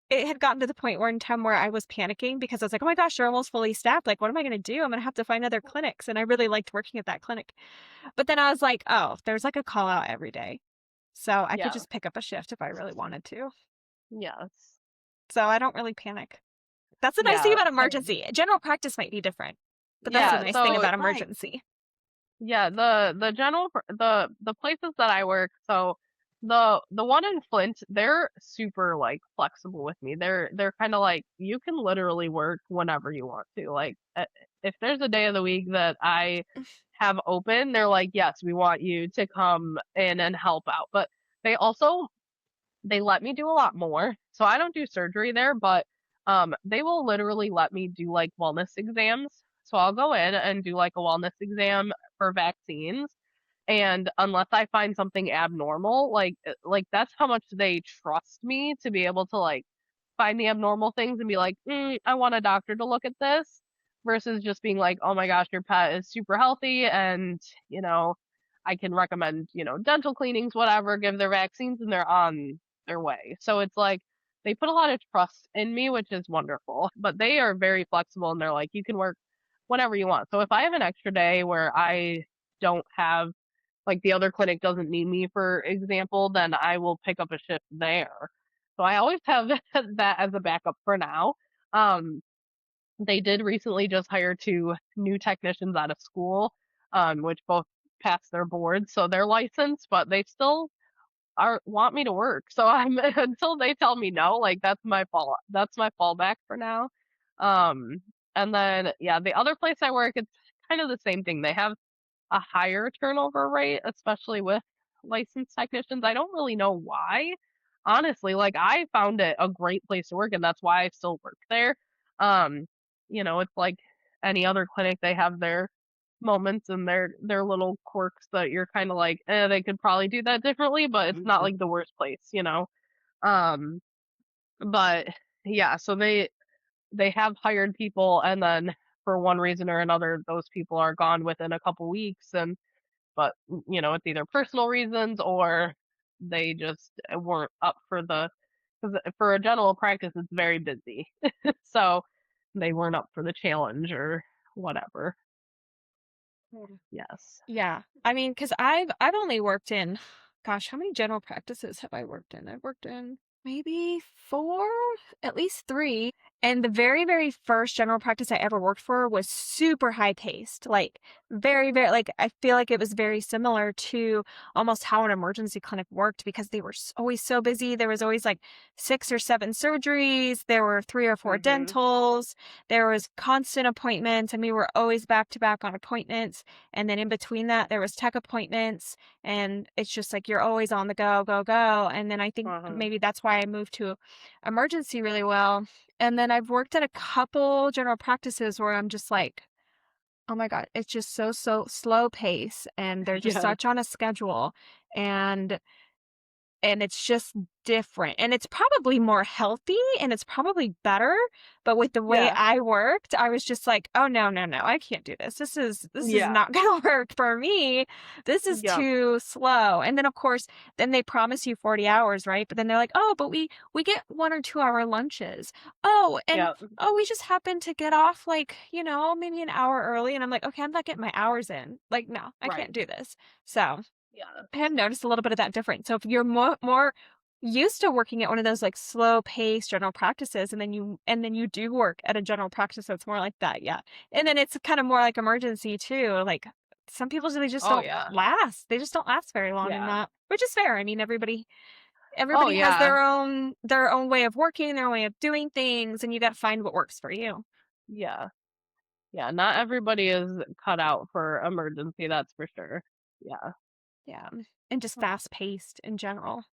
it had gotten to the point where in time where I was panicking because I was like, "Oh my gosh, they're almost fully staffed. Like, what am I gonna do? I'm gonna have to find other clinics." And I really liked working at that clinic. But then I was like, "Oh, there's like a call out every day." So I could Yeah. just pick up a shift if I really wanted to. Yes. So I don't really panic. That's the nice thing Yeah. about Same. emergency. General practice might be different, but that's the Yeah. nice thing So about Right. emergency. yeah, the places that I work, so the one in Flint, they're super like flexible with me. They're kind of like you can literally work whenever you want to. Like if there's a day of the week that I have open, they're like, "Yes, we want you to come in and help out." But they also they let me do a lot more. So I don't do surgery there, but they will literally let me do like wellness exams. So I'll go in and do like a wellness exam for vaccines. And unless I find something abnormal, like that's how much they trust me to be able to like find the abnormal things and be like, I want a doctor to look at this versus just being like, oh my gosh, your pet is super healthy and, you know, I can recommend, dental cleanings, whatever, give their vaccines and they're on their way. So it's like they put a lot of trust in me, which is wonderful, but they are very flexible and they're like, you can work whenever you want. So if I have an extra day where I don't have like the other clinic doesn't need me, for example, then I will pick up a shift there. So I always have that as a backup for now. Um, they did recently just hire two new technicians out of school, which both passed their boards, so they're licensed, but they still are want me to work. So I'm until they tell me no, like that's my fallback for now. Um, and then yeah, the other place I work, it's kind of the same thing. They have a higher turnover rate, especially with licensed technicians. I don't really know why. Honestly, like I found it a great place to work and that's why I still work there. Um, it's like any other clinic, they have their moments and their little quirks that you're kind of like, they could probably do that differently, but it's not like the worst place. Um, but yeah, so they have hired people and then for one reason or another, those people are gone within a couple weeks and but it's either personal reasons or they just weren't up for the because for a general practice it's very busy so they weren't up for the challenge or whatever. Yes. Yeah. I mean, because I've only worked in, gosh, how many general practices have I worked in? I've worked in maybe four, at least three. And the very, very first general practice I ever worked for was super high paced. Like very, very like I feel like it was very similar to almost how an emergency clinic worked because they were always so busy. There was always like 6 or 7 surgeries. There were 3 or 4 Mm-hmm. dentals. There was constant appointments, and we were always back to back on appointments. And then in between that, there was tech appointments, and it's just like you're always on the go, go, go. And then I think Uh-huh. maybe that's why I moved to emergency really well. And then I've worked at a couple general practices where I'm just like, oh my God, it's just so slow pace, and they're just Yes. such on a schedule. And and it's just different, and it's probably more healthy and it's probably better, but with the way Yeah. I worked, I was just like, oh no, I can't do this. This is Yeah. not gonna work for me. This is Yep. too slow. And then of course, then they promise you 40 hours, right? But then they're like, oh, but we get 1 or 2 hour lunches. Oh, and Yep. oh, we just happen to get off like, maybe an hour early. And I'm like, okay, I'm not getting my hours in. Like, no, I Right. can't do this. So Yeah. I have noticed a little bit of that difference. So if you're more used to working at one of those like slow paced general practices, and then you do work at a general practice that's more like that, yeah. And then it's kind of more like emergency too. Like some people, they just Oh don't yeah. last. They just don't last very long in Yeah. that, which is fair. I mean, Oh everybody has yeah. their own way of working, their own way of doing things, and you got to find what works for you. Yeah. Yeah. Not everybody is cut out for emergency, that's for sure. Yeah. Yeah. And just fast paced in general.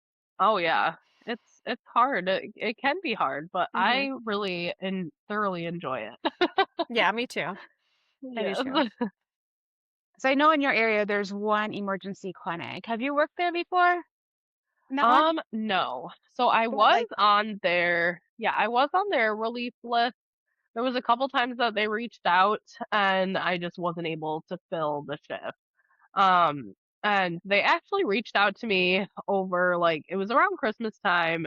Oh yeah. It's hard. It can be hard, but Hmm. I really and thoroughly enjoy it. Yeah, me too. I do Yes. too. So I know in your area there's one emergency clinic. Have you worked there before? In that one? No. So I What, was like, on their, yeah, I was on their relief list. There was a couple times that they reached out and I just wasn't able to fill the shift. Um, and they actually reached out to me over like it was around Christmas time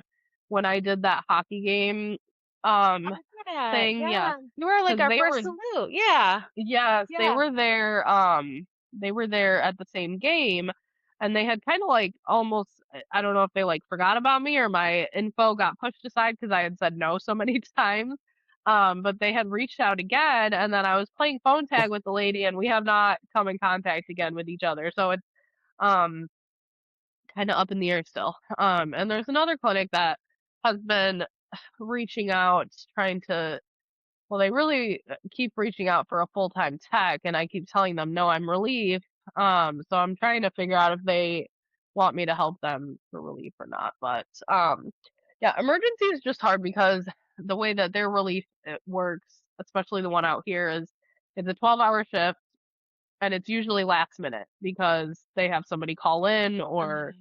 when I did that hockey game oh yeah, thing, yeah. yeah. You were like Because our they first were, salute. Yeah. yes, Yeah. they were there at the same game and they had kind of like almost, I don't know if they like forgot about me or my info got pushed aside because I had said no so many times. But they had reached out again and then I was playing phone tag with the lady and we have not come in contact again with each other. So it's um kind of up in the air still. And there's another clinic that has been reaching out, trying to, well, they really keep reaching out for a full-time tech, and I keep telling them, no, I'm relief. So I'm trying to figure out if they want me to help them for relief or not. But yeah, emergency is just hard because the way that their relief it works, especially the one out here, is it's a 12-hour shift and it's usually last minute because they have somebody call in or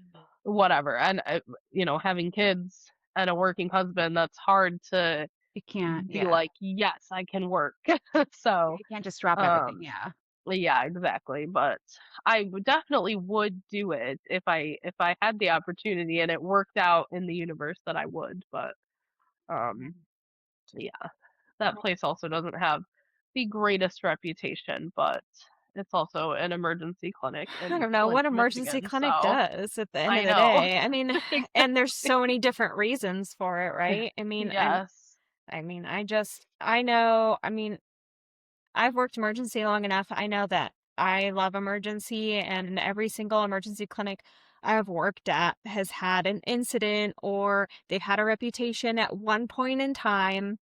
whatever. And having kids and a working husband, that's hard to You can't. be Yeah. like, yes, I can work. So, You can't just drop everything. um, Yeah. yeah, exactly. But definitely would do it if I had the opportunity and it worked out in the universe that I would. But um, yeah, that place also doesn't have the greatest reputation, but it's also an emergency clinic I in don't know Flint, what emergency Michigan. clinic So does at the end I of the know. day. I mean, and there's so many different reasons for it, right? I mean, Yes. I know, I've worked emergency long enough. I know that I love emergency, and every single emergency clinic I've worked at has had an incident or they've had a reputation at one point in time.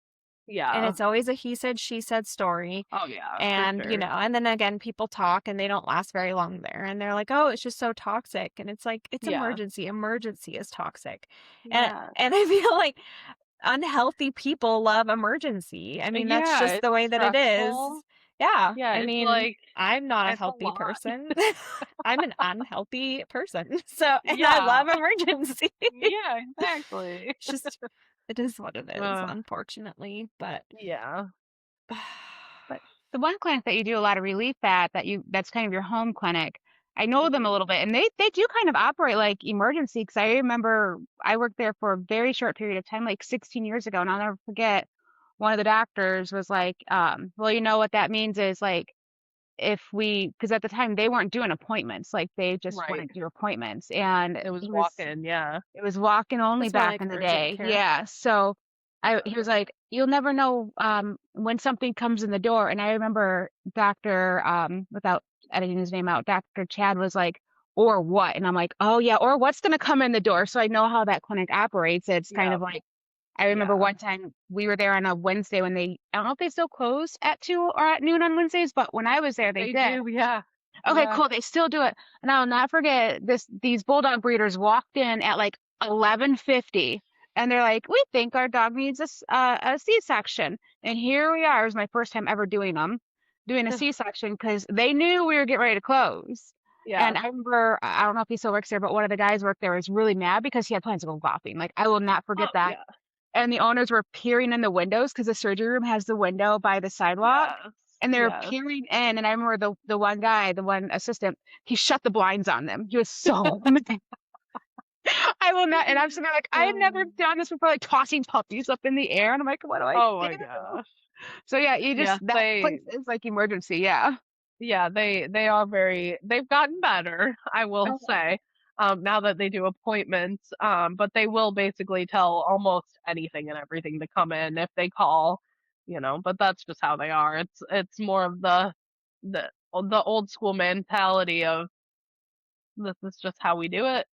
And Yeah. it's always a he said, she said story. Oh yeah, for And, sure. and then again, people talk and they don't last very long there. And they're like, oh, it's just so toxic. And it's like, it's Yeah. emergency. Emergency is toxic. And, Yeah. and I feel like unhealthy people love emergency. I mean, that's Yeah, just the it's way that it is. stressful. Yeah. Yeah, I it's mean, like I'm not a it's a healthy lot. person. I'm an unhealthy person. So, and I Yeah. love emergency. Yeah, exactly. It's just, it is what it is, Uh, unfortunately. But, yeah. But the one clinic that you do a lot of relief at, that's kind of your home clinic. I know them a Mhm. little bit, and they do kind of operate like emergency. Because I remember I worked there for a very short period of time, like 16 years ago, and I'll never forget. One of the doctors was like, "Well, you know what that means is like because at the time they weren't doing appointments, like they just Right. wouldn't do appointments, and It was walk-in, yeah. it was walk-in only it's more back like in the urgent day. care. Yeah. So Yeah. he was like, you'll never know when something comes in the door. And I remember Dr. Without editing his name out, Dr. Chad was like, or what? And I'm like, oh yeah, or what's gonna come in the door? So I know how that clinic operates. It's kind Yeah. of like I remember Yeah. one time we were there on a Wednesday when I don't know if they still close at 2 or at noon on Wednesdays, but when I was there, they They did. do, yeah. Okay, Yeah. cool. They still do it. And I'll not forget these bulldog breeders walked in at like 11:50 and they're like, "We think our dog needs a C-section." And here we are. It was my first time ever doing a C-section because they knew we were getting ready to close. Yeah. And I remember, I don't know if he still works there, but one of the guys worked there was really mad because he had plans to go golfing. Like, I will not Oh, forget that. yeah. And the owners were peering in the windows because the surgery room has the window by the sidewalk. Yes. And they were Yes. peering in. And I remember the one guy, the one assistant, he shut the blinds on them. He was so mad. I will not. And I'm sitting there like, I had never Um, done this before, like tossing puppies up in the air. And I'm like, what do I oh do? my gosh. So yeah, Yeah, that place is like emergency. Yeah. they are they've gotten better, I will say. Now that they do appointments, but they will basically tell almost anything and everything to come in if they call, but that's just how they are. It's more of the old school mentality of this is just how we do it.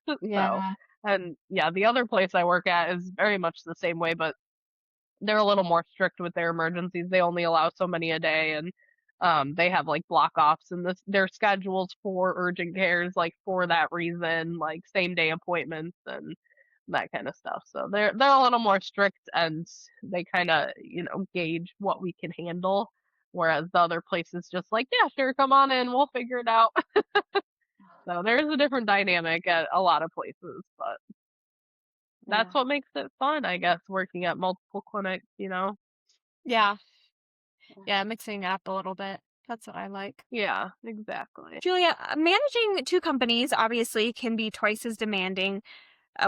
So, Yeah. and yeah, the other place I work at is very much the same way, but they're a little more strict with their emergencies. They only allow so many a day, and they have like block offs and their schedules for urgent cares like for that reason, like same day appointments and that kind of stuff. So they're a little more strict, and they kind of gauge what we can handle. Whereas the other places just like, yeah, sure, come on in, we'll figure it out. So there's a different dynamic at a lot of places, but Yeah. that's what makes it fun, I guess, working at multiple clinics. Yeah. Yeah, mixing it up a little bit. That's what I like. Yeah, exactly. Julia, managing two companies obviously can be twice as demanding.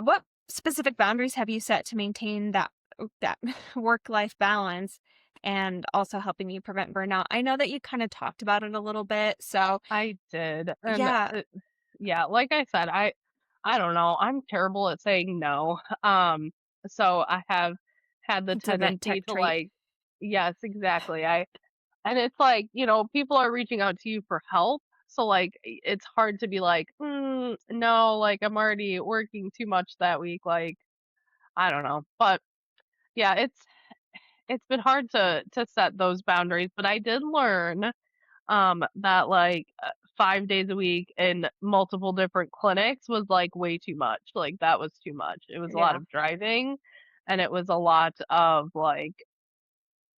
What specific boundaries have you set to maintain that work-life balance and also helping you prevent burnout? I know that you kind of talked about it a little bit, so I did. And yeah, yeah, like I said, I don't know. I'm terrible at saying no. So I have had the it's a vet tendency tech to trait. like, yes, exactly. And it's like, people are reaching out to you for help. So like it's hard to be like, no, like I'm already working too much that week. Like, I don't know. But yeah, it's been hard to set those boundaries, but I did learn that like 5 days a week in multiple different clinics was like way too much. Like that was too much. It was a lot Yeah. of driving, and it was a lot of like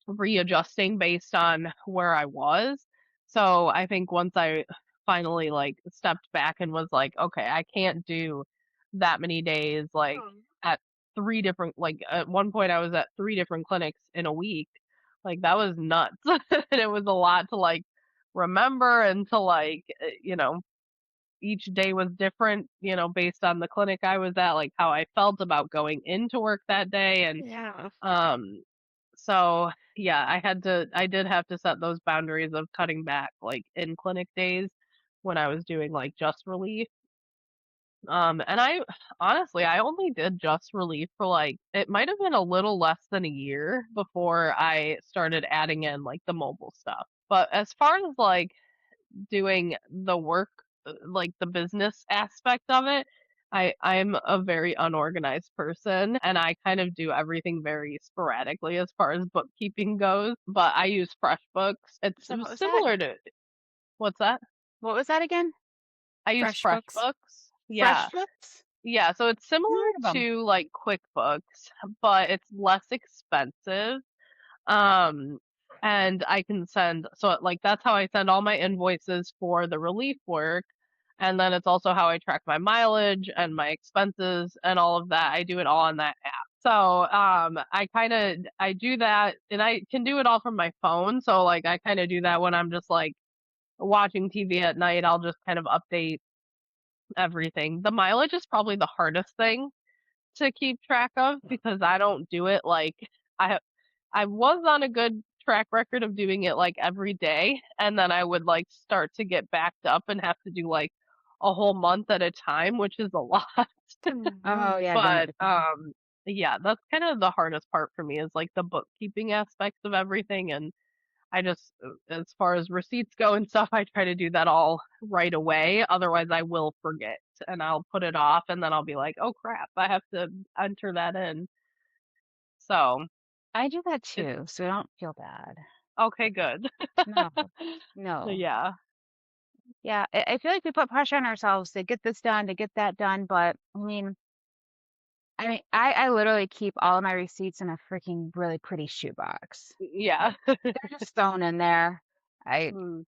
readjusting based on where I was. So I think once I finally like stepped back and was like, okay, I can't do that many days like at three different, like at one point I was at three different clinics in a week. Like that was nuts. And it was a lot to like remember, and to like each day was different, based on the clinic I was at, like how I felt about going into work that day. And Yeah. um so yeah, I did have to set those boundaries of cutting back like in clinic days when I was doing like just relief. And I honestly I only did just relief for like it might have been a little less than a year before I started adding in like the mobile stuff. But as far as like doing the work, like the business aspect of it, I'm a very unorganized person, and I kind of do everything very sporadically as far as bookkeeping goes. But I use FreshBooks. It's So what was that? similar to what's that? What was that again? I use Fresh books. FreshBooks. Fresh Yeah. Flips? Yeah, so it's similar Never heard of them. to like QuickBooks, but it's less expensive. Um, and I can send, so like that's how I send all my invoices for the relief work. And then it's also how I track my mileage and my expenses and all of that. I do it all on that app. So, I do that, and I can do it all from my phone. So like I kind of do that when I'm just like watching TV at night. I'll just kind of update everything. The mileage is probably the hardest thing to keep track of because I don't do it like I I was on a good track record of doing it like every day, and then I would like start to get backed up and have to do like a whole month at a time, which is a lot. Oh yeah, doing But everything. yeah, that's kind of the hardest part for me is like the bookkeeping aspects of everything. And I just, as far as receipts go and stuff, I try to do that all right away. Otherwise, I will forget and I'll put it off, and then I'll be like, oh crap, I have to enter that in. So I do that it's too, so don't feel bad. okay, good. No, no. Yeah. Yeah, I feel like we put pressure on ourselves to get this done, to get that done, but I literally keep all of my receipts in a freaking really pretty shoebox. Yeah. They're just thrown in there. I Mm.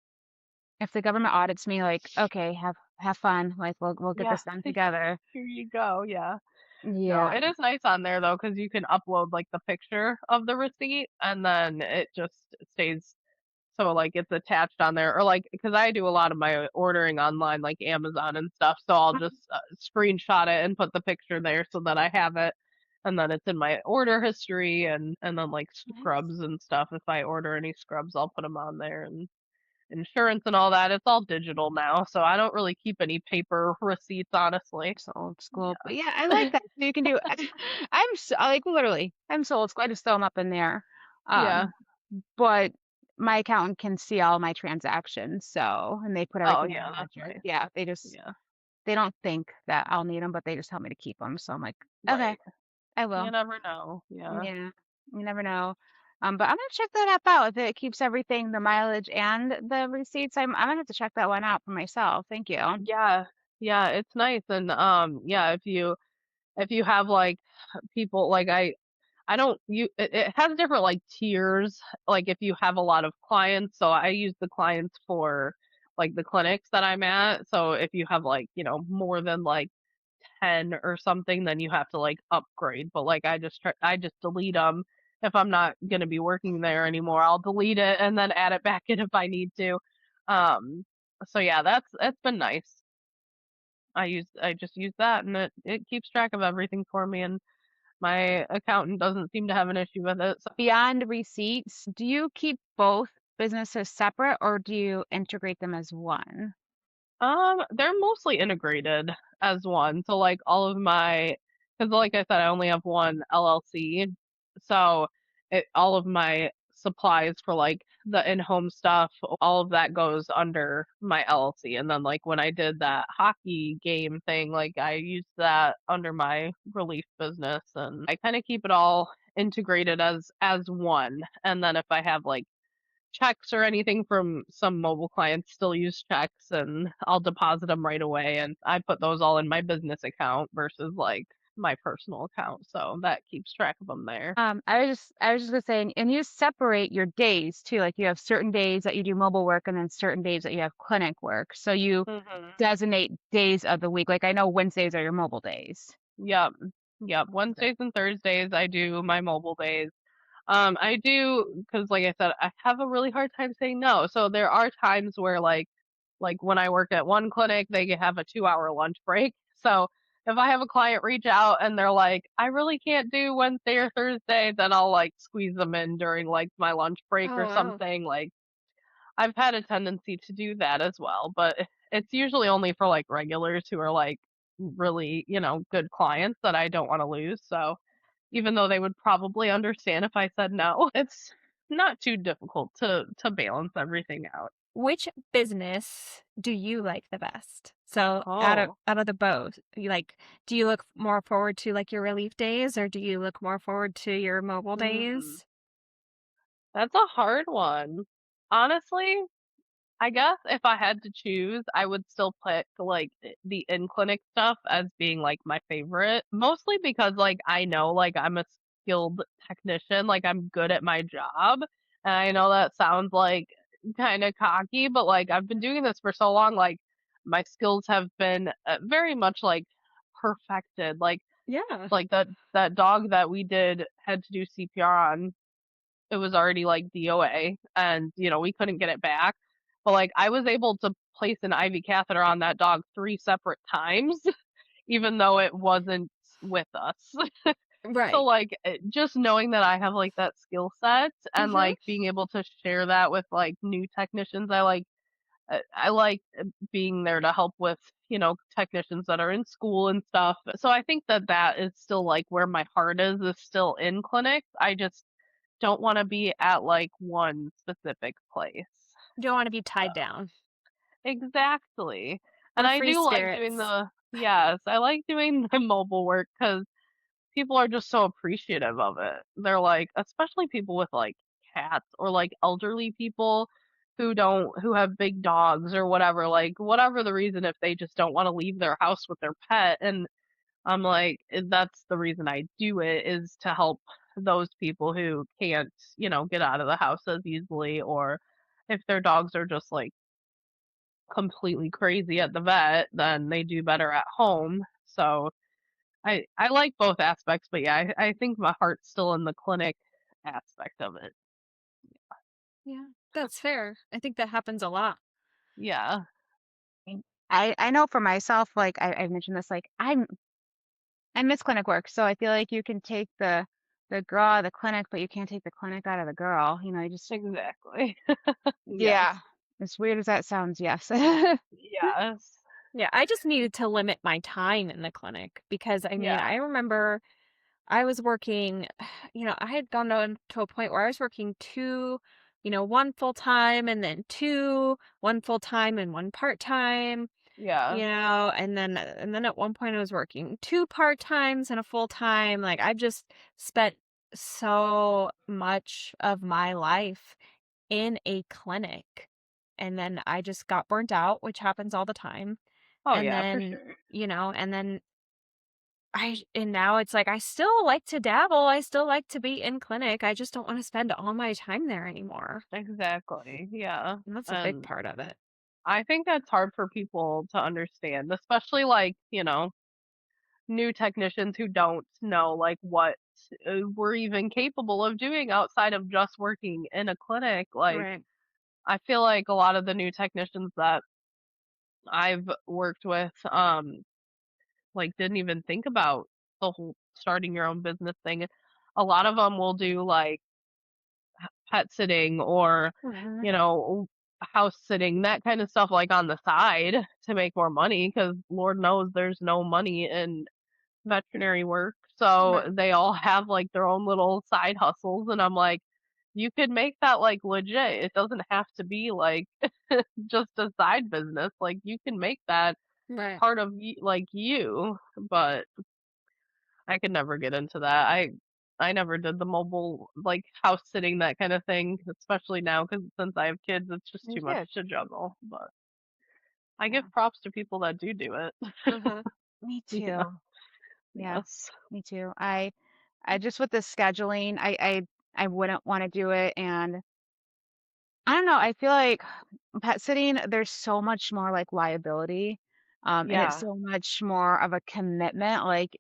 If the government audits me, like, okay, have fun. Like, we'll get Yeah, this done together. here you go. Yeah. No, Yeah. it is nice on there though, because you can upload like the picture of the receipt and then it just stays so like it's attached on there. Or like because I do a lot of my ordering online, like Amazon and stuff, so I'll just screenshot it and put the picture there so that I have it, and then it's in my order history, and then like Nice. scrubs and stuff. If I order any scrubs, I'll put them on there, and insurance and all that. It's all digital now, so I don't really keep any paper receipts, honestly. So old school, but yeah, I like that. So you can do. I'm so, like literally, I'm so old school. I just throw them up in there. Yeah. Um, but my accountant can see all my transactions, so and they put Oh everything in yeah, a that's ledger. nice. Yeah, they just Yeah. they don't think that I'll need them, but they just tell me to keep them. So I'm like, okay, Right. I You will. never know. Yeah. Yeah, you never know. But I'm gonna check that app out if it keeps everything, the mileage and the receipts. I'm gonna have to check that one out for myself. Thank you. Yeah. Yeah, it's nice. And yeah, if you have like people like I don't you it has different like tiers, like if you have a lot of clients. So I use the clients for like the clinics that I'm at. So if you have like, more than like 10 or something, then you have to like upgrade. But like I just delete them if I'm not going to be working there anymore. I'll delete it and then add it back in if I need to. Um so yeah, that's been nice. I just use that, and it keeps track of everything for me, and my accountant doesn't seem to have an issue with it. So, Beyond receipts, do you keep both businesses separate or do you integrate them as one? they're mostly integrated as one. So like all of my, because like I said, I only have one LLC, so all of my supplies for like the in-home stuff, all of that goes under my LLC. And then like when I did that hockey game thing, like I used that under my relief business, and I kind of keep it all integrated as one. And then if I have like checks or anything from some mobile clients, still use checks, and I'll deposit them right away, and I put those all in my business account versus like my personal account, so that keeps track of them there. I was just gonna say, and you separate your days too. Like you have certain days that you do mobile work and then certain days that you have clinic work. So you Hmm. designate days of the week. Like I know Wednesdays are your mobile days. Yep. Yep. So- Wednesdays and Thursdays I do my mobile days. I do because, like I said, I have a really hard time saying no. So there are times where, like when I work at one clinic, they have a 2 hour lunch break. So if I have a client reach out and they're like, I really can't do Wednesday or Thursday, then I'll like squeeze them in during like my lunch break Oh, or wow. something. Like I've had a tendency to do that as well, but it's usually only for like regulars who are like really, good clients that I don't want to lose. So even though they would probably understand if I said no, it's not too difficult to balance everything out. Which business do you like the best? So Oh. out of the both, do you look more forward to like your relief days or do you look more forward to your mobile Mm, days? that's a hard one. Honestly, I guess if I had to choose, I would still pick like the in-clinic stuff as being like my favorite, mostly because like I know like I'm a skilled technician, like I'm good at my job. And I know that sounds like kind of cocky, but like I've been doing this for so long, like my skills have been very much like perfected. Yeah. Like that dog that we did had to do CPR on, it was already like DOA, and we couldn't get it back. But like I was able to place an IV catheter on that dog 3 separate times, even though it wasn't with us. So Right. like just knowing that I have like that skill set and Mm-hmm. like being able to share that with like new technicians, I like being there to help with technicians that are in school and stuff. So I think that that is still like where my heart is still in clinics. I just don't want to be at like one specific place. You don't want to be tied down. Exactly. And We're I free do like doing spirits. yes, I like doing the mobile work because people are just so appreciative of it. They're like, especially people with like cats or like elderly people who have big dogs or whatever, like whatever the reason, if they just don't want to leave their house with their pet. And I'm like, that's the reason I do it, is to help those people who can't, get out of the house as easily, or if their dogs are just like completely crazy at the vet, then they do better at home. So I like both aspects, but yeah, I think my heart's still in the clinic aspect of it. Yeah, that's fair. I think that happens a lot. Yeah, And I know for myself, like I mentioned this, like I miss clinic work, so I feel like you can take the girl out of the clinic, but you can't take the clinic out of the girl. You know, you just exactly. Yes. yeah. As weird as that sounds, yes. Yes. Yeah, I just needed to limit my time in the clinic because I mean, Yeah. I remember I was working, I had gone down to a point where I was working two, one full time and then two, one full time and one part time, Yeah. and then at one point I was working two part times and a full time. Like I've just spent so much of my life in a clinic. And then I just got burnt out, which happens all the time. Oh And yeah, for then, sure. and then and now it's like I still like to dabble. I still like to be in clinic. I just don't want to spend all my time there anymore. Exactly. Yeah. And that's a big And part of it. I think that's hard for people to understand, especially like, new technicians who don't know like what we're even capable of doing outside of just working in a clinic. Like, Right. I feel like a lot of the new technicians that I've worked with, like didn't even think about the whole starting your own business thing. A lot of them will do like pet sitting or, Mhm. you know, house sitting, that kind of stuff like on the side to make more money because Lord knows there's no money in veterinary work. So Right. they all have like their own little side hustles. And I'm like, you could make that like legit. It doesn't have to be like just a side business. Like you can make that Right. part of like you, but I could never get into that. I never did the mobile like house sitting that kind of thing, especially now because since I have kids, it's just too much Yeah. to juggle. But I Yeah. give props to people that do it. Uh-huh. Me Yeah. too. Yeah, Yes. me too. I just with the scheduling, I wouldn't want to do it, and I don't know. I feel like pet sitting, there's so much more like liability, and it's Yeah. so much more of a commitment. Like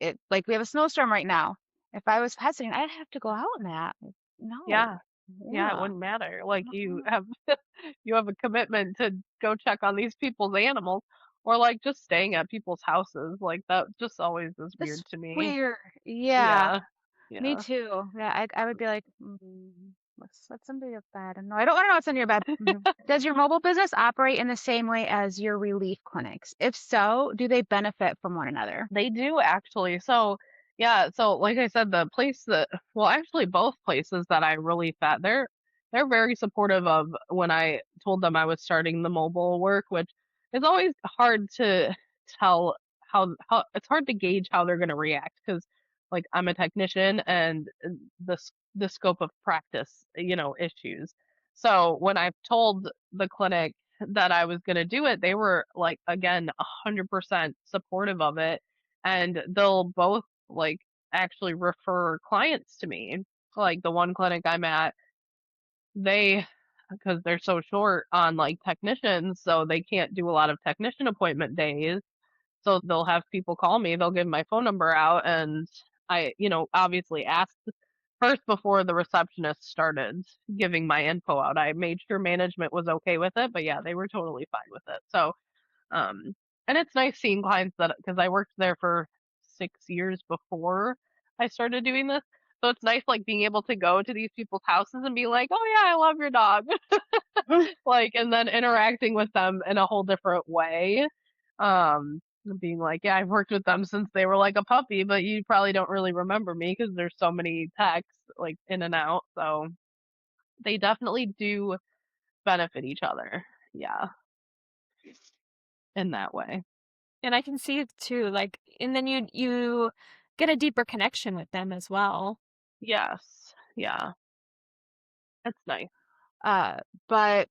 we have a snowstorm right now. If I was pet sitting, I'd have to go out in that. No, Yeah. Yeah. It yeah, wouldn't matter. Like you uh-uh. have you have a commitment to go check on these people's animals, or like just staying at people's houses. Like that just always is It's weird to me. weird. Yeah, Yeah. me Yeah. too. Yeah, I would be like, what's under your bed? No, I don't want to know what's under your bed. Mhm. Does your mobile business operate in the same way as your relief clinics? If so, do they benefit from one another? They do actually. So, yeah, so like I said, the place that well, actually both places that I really fat, they're very supportive of when I told them I was starting the mobile work, which is always hard to tell how it's hard to gauge how they're going to react because like I'm a technician and the scope of practice, issues. So, when I told the clinic that I was going to do it, they were like again 100% supportive of it and they'll both like actually refer clients to me. Like the one clinic I'm at, they because they're so short on like technicians, so they can't do a lot of technician appointment days. So they'll have people call me, they'll give my phone number out and I, obviously asked first before the receptionist started giving my info out. I made sure management was okay with it, but yeah, they were totally fine with it. So um, and it's nice seeing clients that because I worked there for 6 years before I started doing this. So it's nice like being able to go to these people's houses and be like, "Oh yeah, I love your dog." Like and then interacting with them in a whole different way. Being like, "Yeah, I've worked with them since they were like a puppy, but you probably don't really remember me because there's so many texts like in and out." So they definitely do benefit each other. Yeah, in that way. And I can see it too, like, and then you get a deeper connection with them as well. Yes. Yeah. That's nice. Uh, but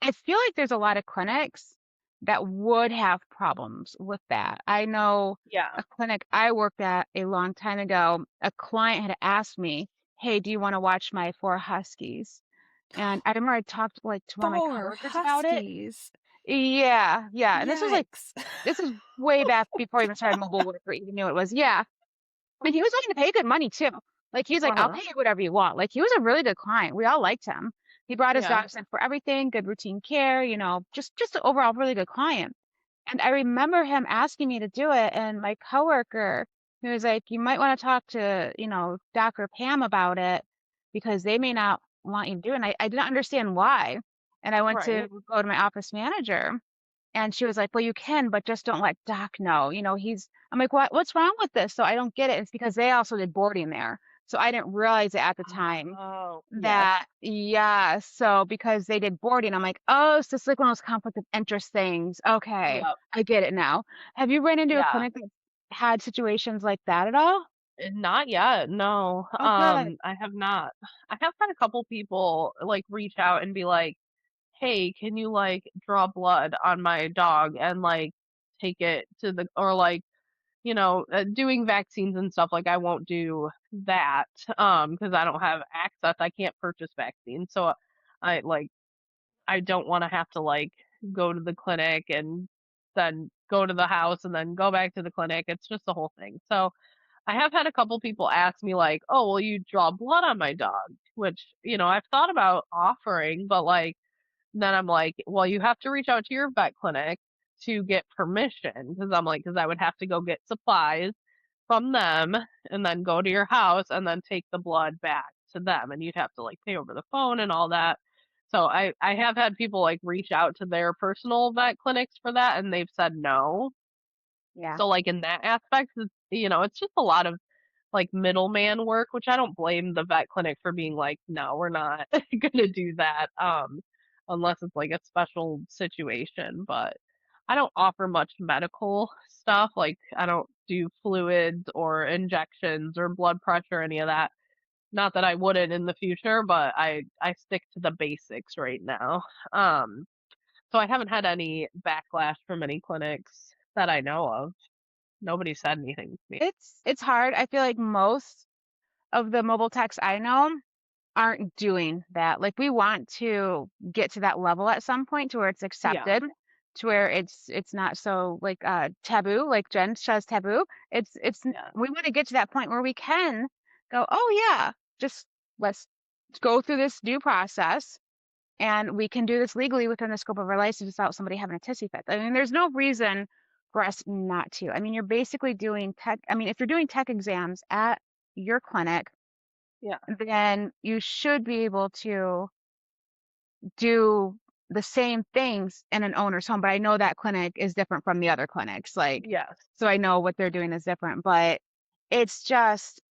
I feel like there's a lot of clinics that would have problems with that. I know Yeah. a clinic I worked at a long time ago, a client had asked me, "Hey, do you want to watch my four huskies?" And I remember I talked like to one of my 4 coworkers about it. huskies. Yeah, yeah, and Yikes. this is way back before I even started mobile work or even knew it was. Yeah. I mean, he was willing to pay good money too. Like he's like, I'll Uh-huh. pay you whatever you want. Like he was a really good client. We all liked him. He brought his Yeah. dogs in for everything, good routine care, just an overall really good client. And I remember him asking me to do it, and my coworker, he was like, you might want to talk to, Doc or Pam about it because they may not want you to do it. And I didn't understand why. And I went to Right. go to my office manager. And she was like, well, you can, but just don't let Doc know. I'm like, what's wrong with this? So I don't get it. It's because they also did boarding there. So I didn't realize it at the time Oh, yes. that, yeah. So because they did boarding, I'm like, oh, so it's like one of those conflict of interest things. Okay. Yep. I get it now. Have you run into a Yeah. clinic that had situations like that at all? Not yet. No. Oh, good. I have not. I have had a couple people like reach out and be like, "Hey, can you like draw blood on my dog and like take it to the or like, doing vaccines and stuff like I won't do that because I don't have access. I can't purchase vaccines. So I like I don't want to have to like go to the clinic and then go to the house and then go back to the clinic. It's just the whole thing. So I have had a couple people ask me like, "Oh, will you draw blood on my dog?" Which, I've thought about offering, but like then I'm like, "Well, you have to reach out to your vet clinic to get permission." Because I would have to go get supplies from them and then go to your house and then take the blood back to them and you'd have to like pay over the phone and all that. So I have had people like reach out to their personal vet clinics for that and they've said no. Yeah. So like in that aspect, it's just a lot of like middleman work, which I don't blame the vet clinic for being like, no, we're not gonna do that, unless it's like a special situation. But I don't offer much medical stuff. Like I don't do fluids or injections or blood pressure, any of that. Not that I wouldn't in the future, but I stick to the basics right now. Um, so I haven't had any backlash from any clinics that I know of. Nobody said anything to me. It's hard. I feel like most of the mobile techs I know aren't doing that. Like we want to get to that level at some point to where it's Yeah, accepted, to where it's not so like taboo, like Jen says taboo. yeah, We want to get to that point where we can go, oh yeah, just let's go through this due process and we can do this legally within the scope of our license without somebody having a tissy fit. I mean, there's no reason for us not to. I mean, you're basically doing tech. I mean, if you're doing tech exams at your clinic, yeah. then you should be able to do the same things in an owner's home. But I know that clinic is different from the other clinics. Like, Yes. so I know what they're doing is different, but it's just,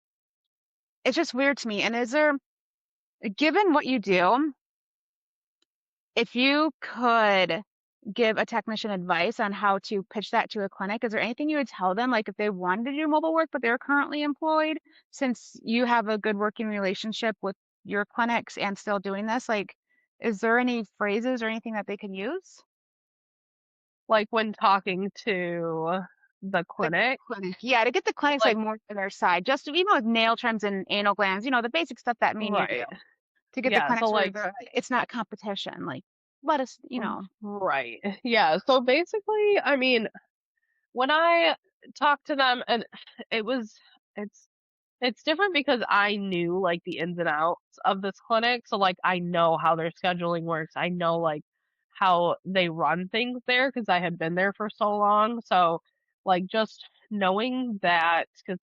it's just weird to me. And given what you do, if you could give a technician advice on how to pitch that to a clinic, is there anything you would tell them, like if they wanted to do mobile work, but they're currently employed, since you have a good working relationship with your clinics and still doing this, like, is there any phrases or anything that they can use? Like when talking to the The clinic, clinic. Yeah, to get the clinics like like more to their side, just even with nail trims and anal glands, the basic stuff that me and you do, right. to get the Yeah, so clinics where like it's not competition. Like, let us. right. Yeah, so basically, I mean, when I talked to them and it was it's it's different because I knew like the ins and outs of this clinic. So like I know how their scheduling works. I know like how they run things there because I had been there for so long. So like just knowing that because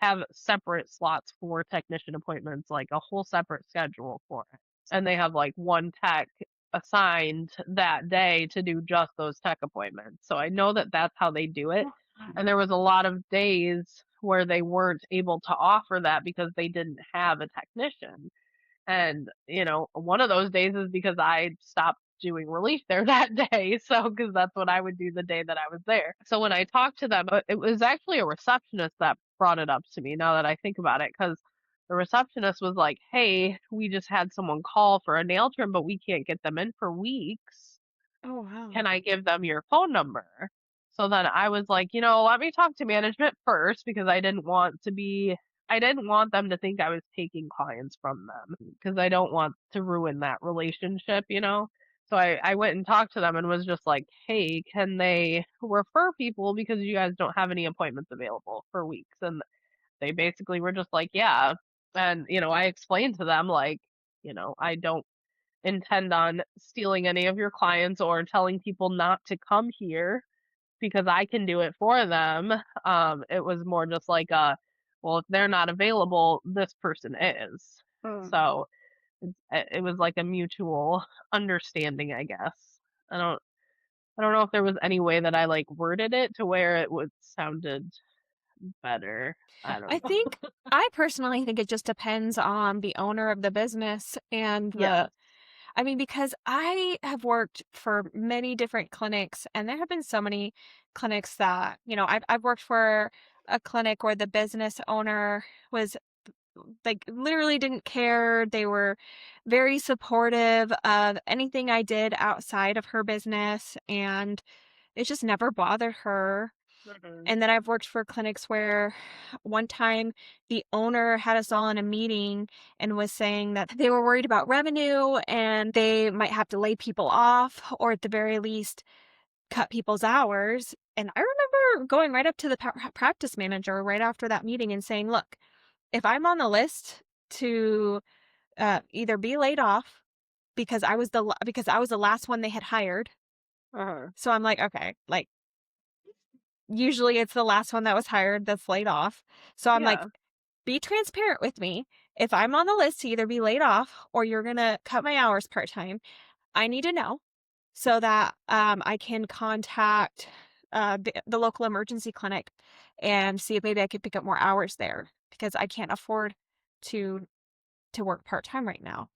have separate slots for technician appointments, like a whole separate schedule for it. And they have like one tech assigned that day to do just those tech appointments. So I know that that's how they do it. And there was a lot of days where they weren't able to offer that because they didn't have a technician. And, one of those days is because I stopped doing relief there that day. So, because that's what I would do the day that I was there. So when I talked to them, it was actually a receptionist that brought it up to me now that I think about it. Because the receptionist was like, hey, we just had someone call for a nail trim, but we can't get them in for weeks. Oh, wow. Can I give them your phone number? So then I was like, let me talk to management first because I didn't want them to think I was taking clients from them because I don't want to ruin that relationship. So So I went and talked to them and was just like, hey, can they refer people because you guys don't have any appointments available for weeks? And they basically were just like, yeah. And, I explained to them, like, I don't intend on stealing any of your clients or telling people not to come here because I can do it for them. It was more just like well, if they're not available, this person is. So it was like a mutual understanding, I guess. I don't I don't know if there was any way that I like worded it to where it would sounded better. I don't know. I personally think it just depends on the owner of the business and Yeah. because I have worked for many different clinics, and there have been so many clinics that, I've worked for a clinic where the business owner was like literally didn't care. They were very supportive of anything I did outside of her business, and it just never bothered her. Mhm. And then I've worked for clinics where one time the owner had us all in a meeting and was saying that they were worried about revenue and they might have to lay people off or at the very least cut people's hours. And I remember going right up to the practice manager right after that meeting and saying, look, if I'm on the list to either be laid off because because I was the last one they had hired. Uh-huh. So I'm like, okay, like usually it's the last one that was hired that's laid off. So I'm like, Yeah. be transparent with me. If I'm on the list to either be laid off or you're going to cut my hours part-time, I need to know so that I can contact the local emergency clinic and see if maybe I could pick up more hours there because I can't afford to work part-time right now.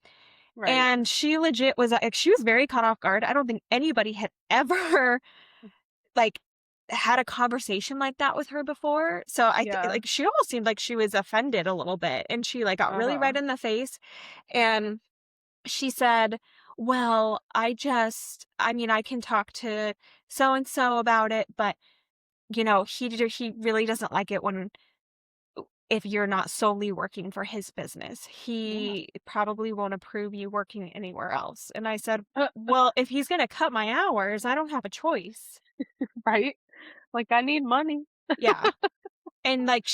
Right. And she legit was like, she was very caught off guard. I don't think anybody had ever like had a conversation like that with her before. So Yeah. like she almost seemed like she was offended a little bit and she like got really Uh-huh. red in the face and she said, "Well, I can talk to so and so about it, but he really doesn't like it when if you're not solely working for his business. Yeah. He probably won't approve you working anywhere else." And I said, "Well, if he's going to cut my hours, I don't have a choice." Right? Like I need money. Yeah. And like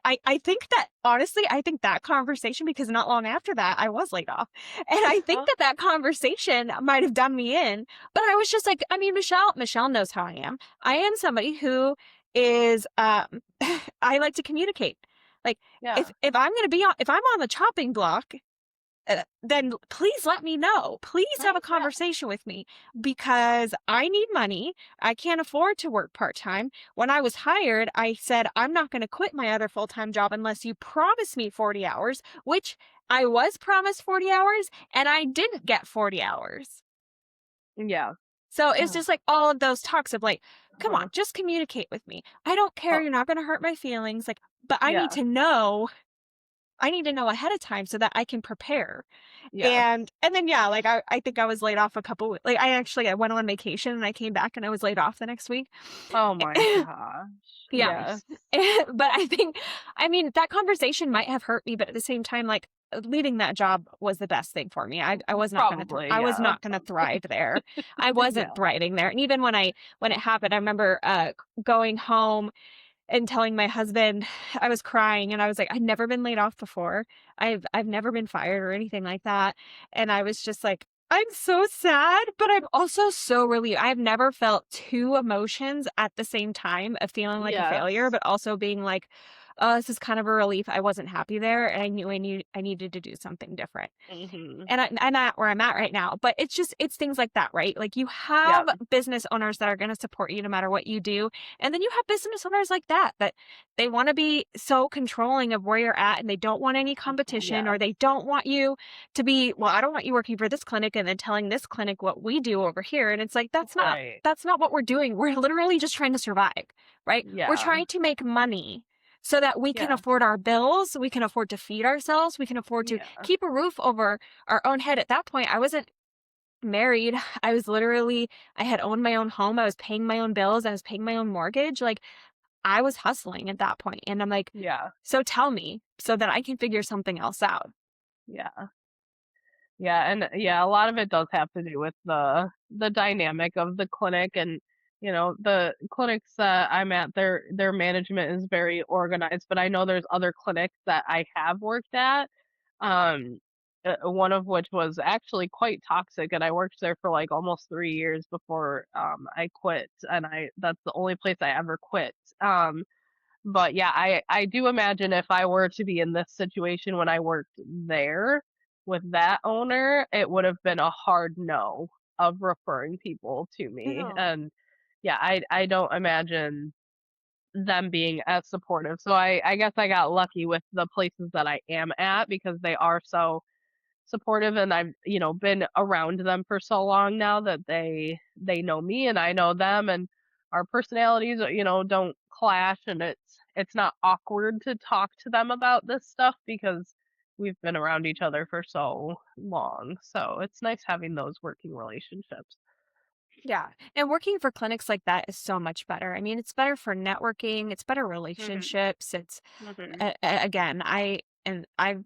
I think that honestly, I think that conversation, because not long after that, I was laid off. And I think Huh? that conversation might have done me in, but I was just like, Michelle knows how I am. I am somebody who is, I like to communicate. Like Yeah. if if I'm on the chopping block, then please let me know. Please have a Right? Yeah. conversation with me because I need money. I can't afford to work part-time. When I was hired, I said, I'm not going to quit my other full-time job unless you promise me 40 hours, which I was promised 40 hours and I didn't get 40 hours. Yeah. So it's Uh-huh. just like all of those talks of like, come on, just communicate with me. I don't care. Oh, You're not going to hurt my feelings. Like, but yeah. I need to know ahead of time so that I can prepare. Yeah. And then yeah, like I think I was laid off like I went on vacation and I came back and I was laid off the next week. Oh my gosh. Yeah. Yes. But that conversation might have hurt me, but at the same time, like leaving that job was the best thing for me. I was not going to Probably, I was yeah. not going to thrive there. I Yeah. wasn't thriving there. And even when it happened, I remember going home and telling my husband, I was crying and I was like, I'd never been laid off before. I've never been fired or anything like that. And I was just like, I'm so sad, but I'm also so relieved. I've never felt two emotions at the same time of feeling like a failure, Yes. but also being like, oh, this is kind of a relief. I wasn't happy there and I knew I needed to do something different. Mhm. And I'm at where I'm at right now. But it's things like that, right? Like you have Yep. business owners that are going to support you no matter what you do. And then you have business owners like that they want to be so controlling of where you're at and they don't want any competition Yeah. or they don't want you to be, well, I don't want you working for this clinic and then telling this clinic what we do over here. And it's like, Right. that's not what we're doing. We're literally just trying to survive, right? We're Yeah. trying to make money so that we can Yeah. afford our bills, we can afford to feed ourselves, we can afford to Yeah. keep a roof over our own head. At that point, I wasn't married. I had owned my own home. I was paying my own bills. I was paying my own mortgage. Like I was hustling at that point. And I'm like, Yeah. so tell me so that I can figure something else out. Yeah. Yeah, and yeah, a lot of it does have to do with the dynamic of the clinic, and the clinics that I'm at, their management is very organized, but I know there's other clinics that I have worked at, um one of which was actually quite toxic, and I worked there for like almost 3 years before I quit, and I that's the only place I ever quit. But yeah, I do imagine if I were to be in this situation when I worked there with that owner, it would have been a hard no of referring people to me. No. And yeah, I don't imagine them being as supportive. So I guess I got lucky with the places that I am at because they are so supportive, and I've been around them for so long now that they know me and I know them, and our personalities don't clash, and it's not awkward to talk to them about this stuff because we've been around each other for so long. So it's nice having those working relationships. Yeah. And working for clinics like that is so much better. I mean, it's better for networking, it's better Mhm. relationships. It's Mhm. again, I've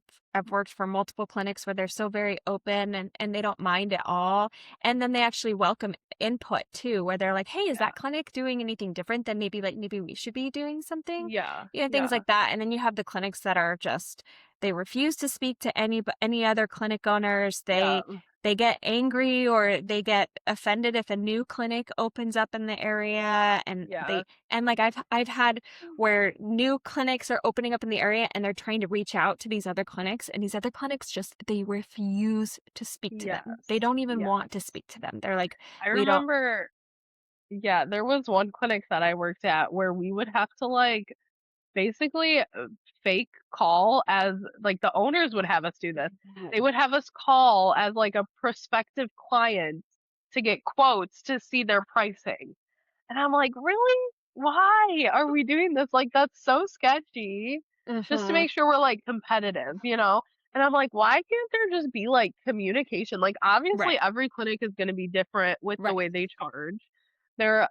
worked for multiple clinics where they're so very open and they don't mind at all. And then they actually welcome input too, where they're like, "Hey, is Yeah. that clinic doing anything different than maybe we should be doing something?" Yeah. Things Yeah. like that. And then you have the clinics that are just they refuse to speak to any other clinic owners. Yeah. They get angry or they get offended if a new clinic opens up in the area, and Yeah. like I've had where new clinics are opening up in the area and they're trying to reach out to these other clinics, and these other clinics just they refuse to speak to them. They Yes. don't even Yeah. want to speak to them. They're like, I "We don't." remember, yeah, there was one clinic that I worked at where we would have to like basically fake call as like the owners would have us do this. They would have us call as like a prospective client to get quotes to see their pricing. And I'm like, really? Why are we doing this? Like, that's so sketchy. Just to Mhm. make sure we're like competitive? And I'm like, why can't there just be like communication? Like, obviously, Right. every clinic is going to be different with the Right. way they charge. Their,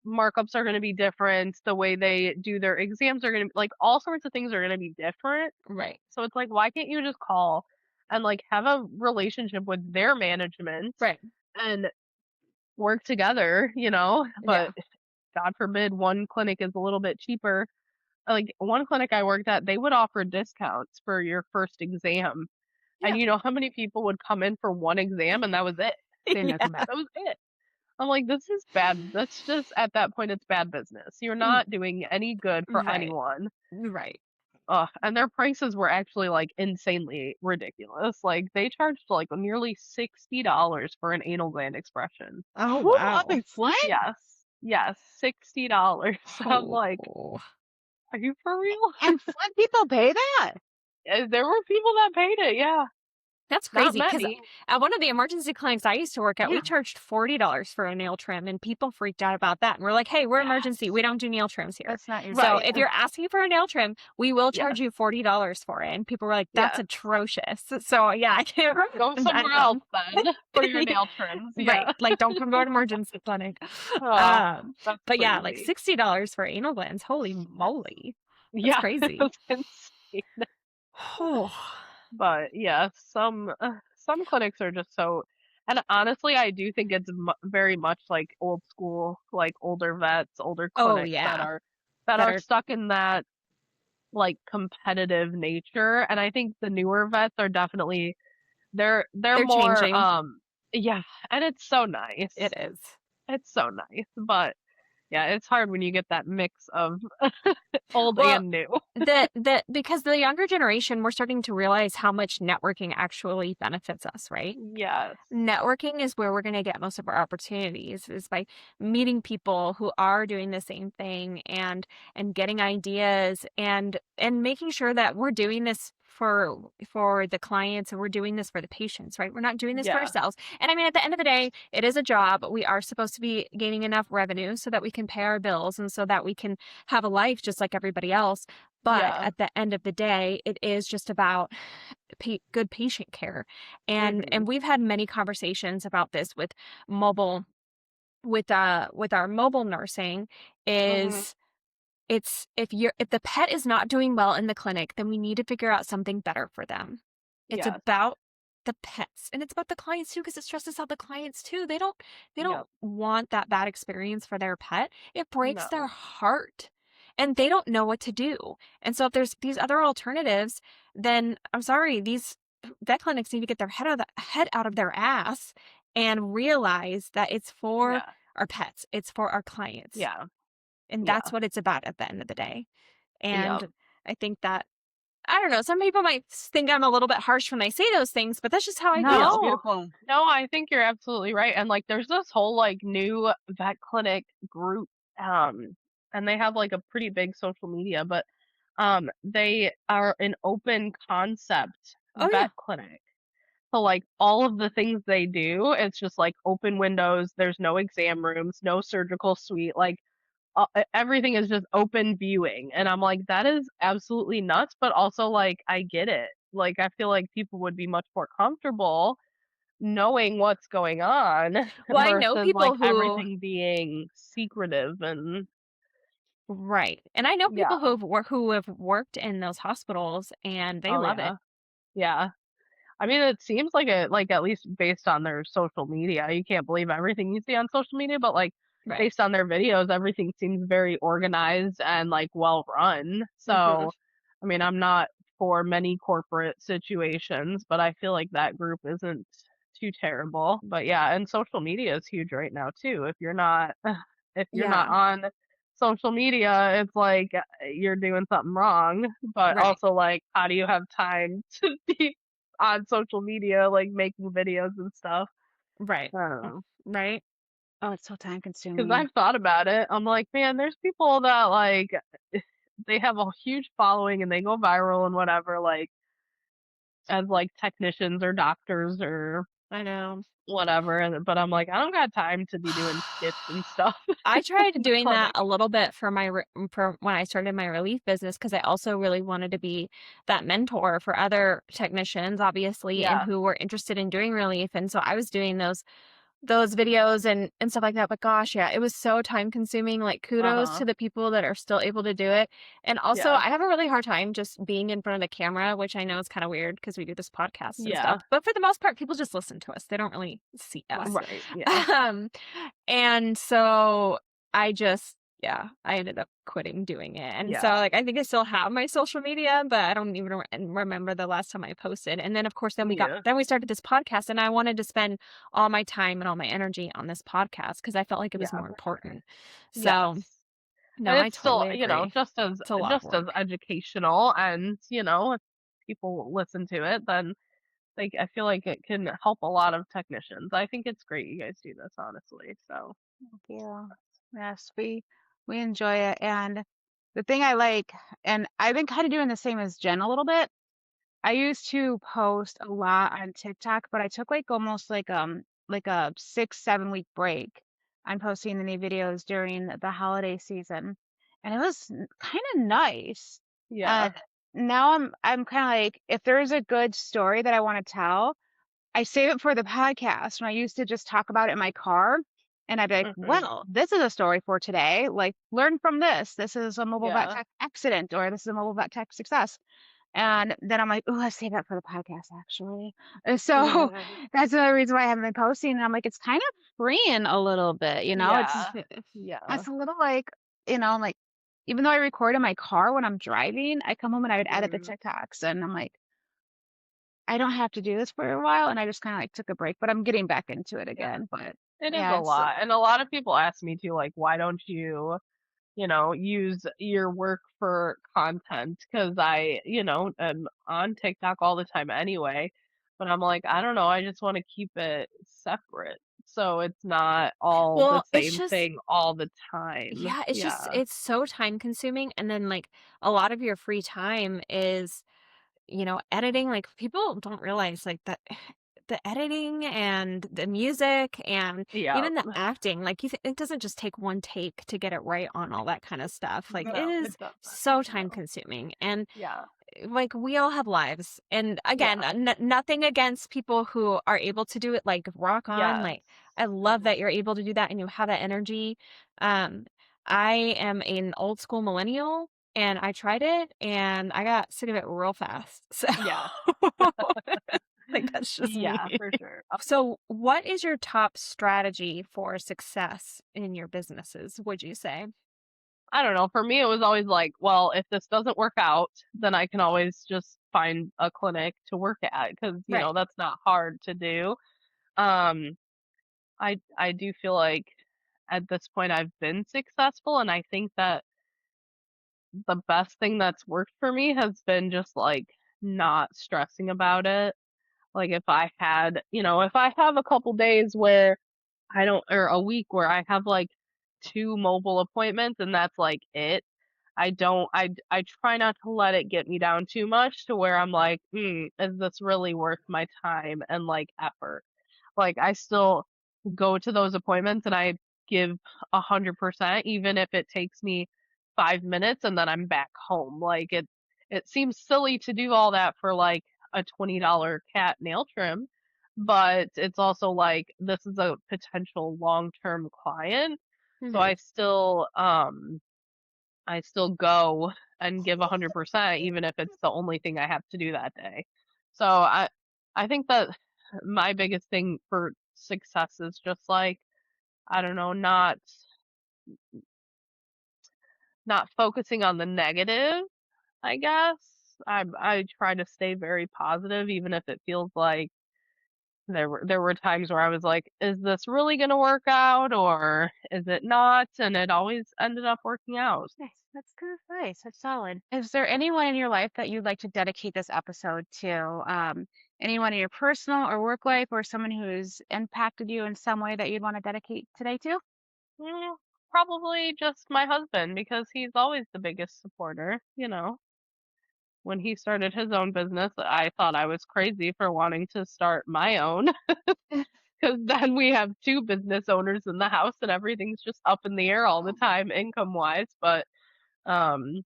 markups are going to be different. The way they do their exams are going to like all sorts of things are going to be different. Right. So it's like, why can't you just call and like have a relationship with their management Right. and work together? But Yeah. God forbid one clinic is a little bit cheaper. Like one clinic I worked at, they would offer discounts for your first exam. And Yeah. you know how many people would come in for one exam and that was it? They didn't come Yeah. back. That was it. I'm like, this is bad. That's just at that point, it's bad business. You're Mm, not doing any good for right. anyone. Right. And their prices were actually like insanely ridiculous. Like they charged like nearly $60 for an anal gland expression. Oh, What? wow. What? Yes, yes, $60. I'm like, Oh. are you for real? And Flint people pay that? There were people that paid it. Yeah, That's not crazy because many. at one of the emergency clinics I used to work at, we Yeah. charged $40 for a nail trim, and people freaked out about that. And we're like, "Hey, we're emergency. Yes. We don't do nail trims here. That's not your So Right. if deal. you're asking for a nail trim, we will Yes. charge you $40 for it." And people were like, "That's Yes. atrocious." So yeah, I can't Go somewhere else imagine. then for your nail trims. Right. Yeah. Like, don't come to an emergency clinic. Oh, Um, that's but yeah, like crazy. $60 for anal glands. Holy moly. That's Yeah, crazy. it's insane. Oh. But yeah, some clinics are just so. And honestly, I do think it's very much like old school, like older vets, older Oh clinics that yeah. that That are are stuck in that like competitive nature. And I think the newer vets are definitely they're they're more changing. yeah, and it's so nice. It is. It's so nice. But yeah, it's hard when you get that mix of old Well, and new. because the younger generation, we're starting to realize how much networking actually benefits us, right? Yes. Networking is where we're going to get most of our opportunities is by meeting people who are doing the same thing and getting ideas and making sure that we're doing this for the clients, and we're doing this for the patients, right? We're not doing this for Yeah. ourselves. And I mean, at the end of the day, it is a job. We are supposed to be gaining enough revenue so that we can pay our bills and so that we can have a life just like everybody else. But Yeah. at the end of the day, it is just about good patient care. And Mhm. we've had many conversations about this with mobile with our mobile nursing Mhm. is it's if the pet is not doing well in the clinic, then we need to figure out something better for them. It's Yes. about the pets, and it's about the clients too, because it stresses out the clients too. They don't Yep. want that bad experience for their pet. It breaks their No. heart, and they don't know what to do. And so if there's these other alternatives, then I'm sorry, these vet clinics need to get their head out of their ass and realize that it's for Yeah. our pets, it's for our clients, Yeah. and that's Yeah. what it's about at the end of the day. Yep. And I think that, I don't know, some people might think I'm a little bit harsh when I say those things, but that's just how I No, it's feel. No. beautiful. No, I think you're absolutely right. And like there's this whole like new vet clinic group, um, and they have like a pretty big social media, but they are an open concept Oh yeah. vet clinic. So like all of the things they do, it's just like open windows, there's no exam rooms, no surgical suite, like everything is just open viewing. And I'm like, that is absolutely nuts, but also like I get it. Like I feel like people would be much more comfortable knowing what's going on Well, I know versus like people who, everything being secretive and right. And I know people yeah. who have worked in those hospitals and they Oh love it. yeah. Yeah. I mean, it seems like it, like at least based on their social media, you can't believe everything you see on social media, but like Right. based on their videos, everything seems very organized and like well run. Hmm. So, I mean, I'm not for many corporate situations, but I feel like that group isn't too terrible. But yeah, and social media is huge right now too. If you're not, if you're not Yeah. on social media, it's like you're doing something wrong. But Right. also, like, how do you have time to be on social media, like making videos and stuff? Right. I don't know. Right. Oh, it's so time Because consuming. I've thought about it. I'm like, man, there's people that like they have a huge following and they go viral and whatever, like as like technicians or doctors or I know. whatever. But I'm like, I don't got time to be doing skits and stuff I tried in the doing that clinic. a little bit for for when I started my relief business, because I also really wanted to be that mentor for other technicians, obviously, and Yeah. who were interested in doing relief. And so I was doing those videos and stuff like that. But gosh, yeah, it was so time consuming. Like, kudos Uh-huh. to the people that are still able to do it. And also, Yeah. I have a really hard time just being in front of the camera, which I know is kind of weird because we do this podcast and stuff. Yeah. But for the most part, people just listen to us. They don't really see us. Right. Yeah. Um, and so I just, yeah, I ended up quitting doing it. And so, Yeah. like, I think I still have my social media, but I don't even remember the last time I posted. And then, of course, Yeah. then we started this podcast, and I wanted to spend all my time and all my energy on this podcast because I felt like it was Yeah. more important. So, Yes. no, And I it's still, totally you know, agree. just as It's a lot of work. educational and, you know, if people listen to it, then like I feel like it can help a lot of technicians. I think it's great you guys do this, honestly. So, Yeah. Yes, we enjoy it. And the thing I like, and I've been kind of doing the same as Jen a little bit. I used to post a lot on TikTok, but I took like almost like a 6, 7 week break on posting any videos during the holiday season. And it was kind of nice. yeah. And now I'm kind of like, if there's a good story that I want to tell, I save it for the podcast. When I used to just talk about it in my car, and I'd be like, Hmm. well, this is a story for today. Like, learn from this. This is a mobile vet Yeah. tech accident, or this is a mobile vet tech success. And then I'm like, oh, let's save that for the podcast, actually. And so that's another reason why I haven't been posting. And I'm like, it's kind of freeing a little bit, you know? It's Yeah. Yeah. it's a little like, like, even though I record in my car when I'm driving, I come home and I would edit the Hmm. TikToks, and I'm like, I don't have to do this for a while, and I just kind of like took a break, but I'm getting back into it Yeah. again. But It is a yeah, it's lot. And a lot of people ask me too, like, why don't you, you know, use your work for content? Because I, you know, am on TikTok all the time anyway. But I'm like, I don't know. I just want to keep it separate. So it's not all the Well, it's same just, thing all the time. yeah, Yeah. it's so time consuming. And then, like, a lot of your free time is, editing. Like, people don't realize, like, that the editing and the music and Yeah. even the acting, like, it doesn't just take one take to get it right on all that kind of stuff. Like, it No, is it doesn't. so time No. consuming. And Yeah. like, we all have lives. And again, Yeah. nothing against people who are able to do it, like, rock on. Yes. Like, I love that you're able to do that and you have that energy. Um, I am an old school millennial, and I tried it and I got sick of it real fast. So Yeah. Like, that's just me. Yeah, for sure. So, what is your top strategy for success in your businesses, would you say? I don't know. For me, it was always like, well, if this doesn't work out, then I can always just find a clinic to work at because, Right. that's not hard to do. Um, I do feel like at this point I've been successful, and I think that the best thing that's worked for me has been just like not stressing about it. Like if I have a couple days where I don't, or a week where I have like two mobile appointments and that's like it. I try not to let it get me down too much to where I'm like, is this really worth my time and like effort? Like I still go to those appointments and I give 100%, even if it takes me 5 minutes and then I'm back home. Like it seems silly to do all that for like a $20 cat nail trim, but it's also like this is a potential long-term client. So Mhm. I still go and give 100%, even if it's the only thing I have to do that day. So I think that my biggest thing for success is just like, I don't know, not focusing on the negative, I guess. I try to stay very positive, even if it feels like there were times where I was like, is this really gonna work out or is it not? And it always ended up working out. Nice. That's good advice. That's solid. Is there anyone in your life that you'd like to dedicate this episode to? Anyone in your personal or work life, or someone who's impacted you in some way that you'd want to dedicate today to? Mm, Probably just my husband because he's always the biggest supporter, When he started his own business, I thought I was crazy for wanting to start my own because then we have two business owners in the house and everything's just up in the air all the time income wise. But, um,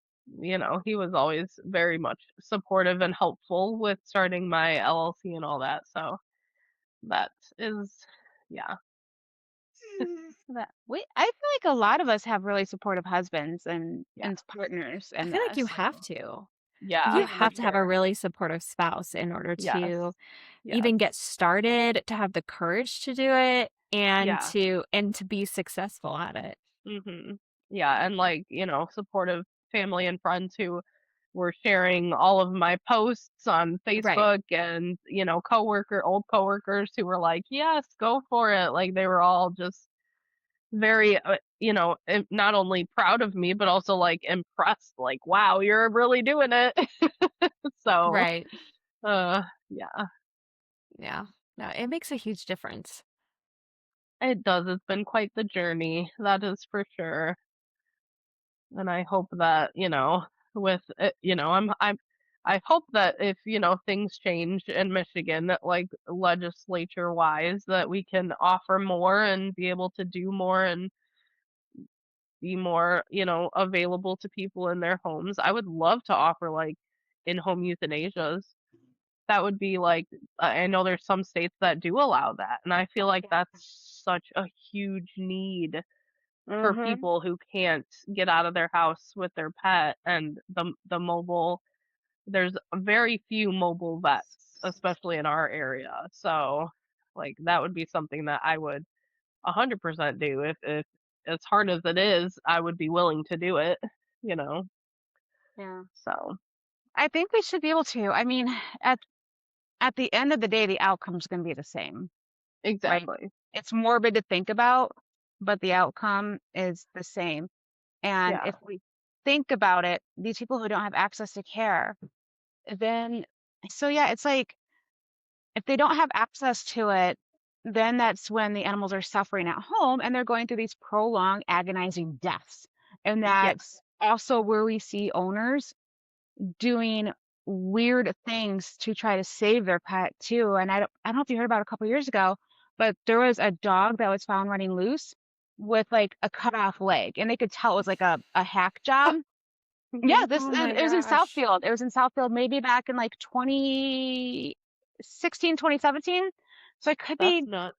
he was always very much supportive and helpful with starting my LLC and all that. So that is, yeah, I feel like a lot of us have really supportive husbands and yeah, partners I in feel like you this. have to. yeah, You Yeah. for have to have a sure. really supportive spouse in order Yes, to yes, even get started, to have the courage to do it, and yeah. to be successful at it. Yeah, and like, supportive family and friends who were sharing all of my posts on Right. Facebook and, old coworkers who were like, "Yes, go for it." Like they were all just very, not only proud of me, but also like impressed, like, "Wow, you're really doing it." So, Right. yeah, Yeah. No, it makes a huge difference. it does. It's been quite the journey. That is for sure. And I hope that, with it, I hope that if, things change in Michigan, that like legislature wise, that we can offer more and be able to do more and be more, available to people in their homes. I would love to offer like in-home euthanasias. That would be like, I know there's some states that do allow that. And I feel like that's such a huge need for Mm-hmm. people who can't get out of their house with their pet and the mobile there's very few mobile vets, especially in our area. So like that would be something that I would 100% do if as hard as it is, I would be willing to do it, you know. Yeah. So I think we should be able to. I mean, at at the end of the day, the outcome's going to be the same, right? exactly. It's morbid to think about, but the outcome is the same. And Yeah. if we think about it, these people who don't have access to care, then, so yeah, it's like if they don't have access to it, then that's when the animals are suffering at home and they're going through these prolonged, agonizing deaths. And Yeah. that's also where we see owners doing weird things to try to save their pet too. And I don't know if you heard about it a couple years ago, but there was a dog that was found running loose with like a cut off leg, and they could tell it was like a hack job. Yeah, Oh my it was in gosh. Southfield. It was in Southfield maybe back in like 2016, 2017. So I could That's be, not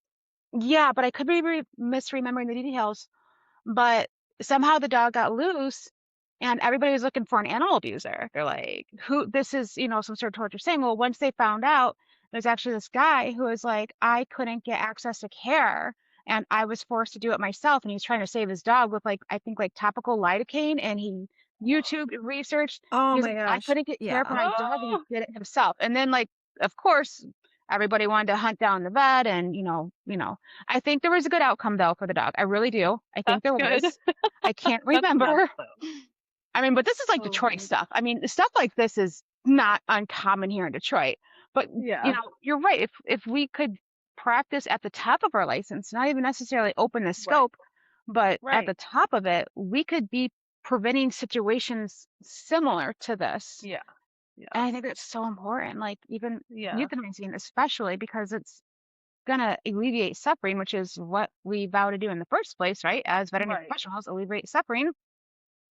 yeah, but I could be misremembering the details. But somehow the dog got loose and everybody was looking for an animal abuser. They're like, who, this is, some sort of torture, saying, well, once they found out There's actually this guy who was like, I couldn't get access to care and I was forced to do it myself. And he was trying to save his dog with like, I think like topical lidocaine, and he YouTube researched. Oh He was my like, I gosh. couldn't get care for my dog, and he Oh, did it himself. And then like, of course, everybody wanted to hunt down the vet, and I think there was a good outcome though for the dog. I really do. I think that's there good. was. I can't That's good, remember. though. I mean, but this is like Oh Detroit my stuff. I mean, stuff like this is not uncommon here in Detroit. But Yeah. you're right. If we could practice at the top of our license, not even necessarily open the Right. scope, but at the Right. top of it, we could be preventing situations similar to this. Yeah. And I Yes. think that's so important. Like even Yeah. euthanizing, especially because it's gonna alleviate suffering, which is what we vow to do in the first place, right? As veterinary Right. professionals, alleviate suffering.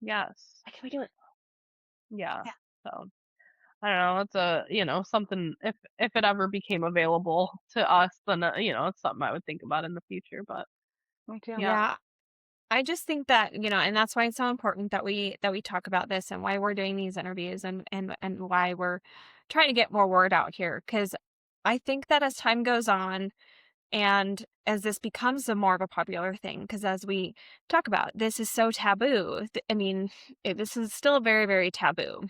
Yes. Why can we do it? Yeah. Yeah. So I don't know. It's something, if it ever became available to us, then it's something I would think about in the future. But Me too. yeah. Yeah. I just think that, and that's why it's so important that we talk about this, and why we're doing these interviews, and why we're trying to get more word out here. Because I think that as time goes on, and as this becomes more of a popular thing, because as we talk about, this is so taboo. I mean, this is still very, very taboo.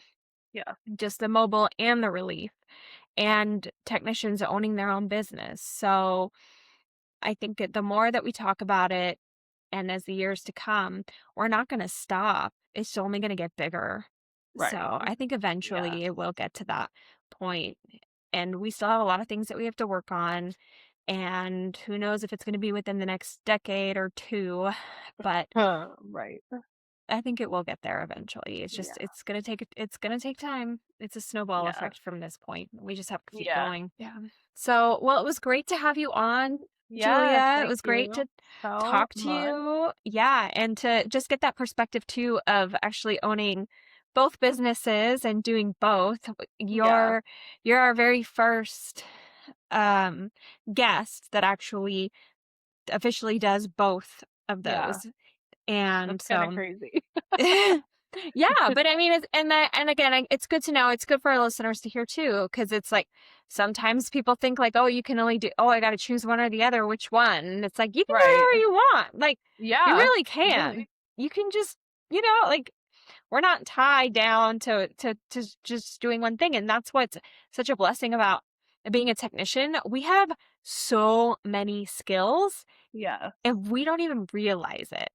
Yeah. Just the mobile and the relief, and technicians owning their own business. So I think that the more that we talk about it, and as the years to come, we're not going to stop. It's only going to get bigger. Right. So I think eventually Yeah. it will get to that point. And we still have a lot of things that we have to work on. And who knows if it's going to be within the next decade or two. But Right. I think it will get there eventually. It's just Yeah. it's gonna take time. It's a snowball Yeah. effect from this point. We just have to keep Yeah. going. Yeah. So, well, it was great to have you on, Yeah. Julia. It Thank was great to you so talk to much. you. Yeah, and to just get that perspective too of actually owning both businesses and doing both. Yeah. You're our very first guest that actually officially does both of Yeah. those. And That's kind of so crazy. yeah, but I mean, and again, it's good to know. It's good for our listeners to hear too, because it's like sometimes people think like, oh, you can only do, oh, I got to choose one or the other. Which one? And it's like you can do Right. whatever you want. Like you Yeah. really can. Really. You can just, like we're not tied down to just doing one thing, and that's what's such a blessing about being a technician. We have so many skills, Yeah. and we don't even realize it.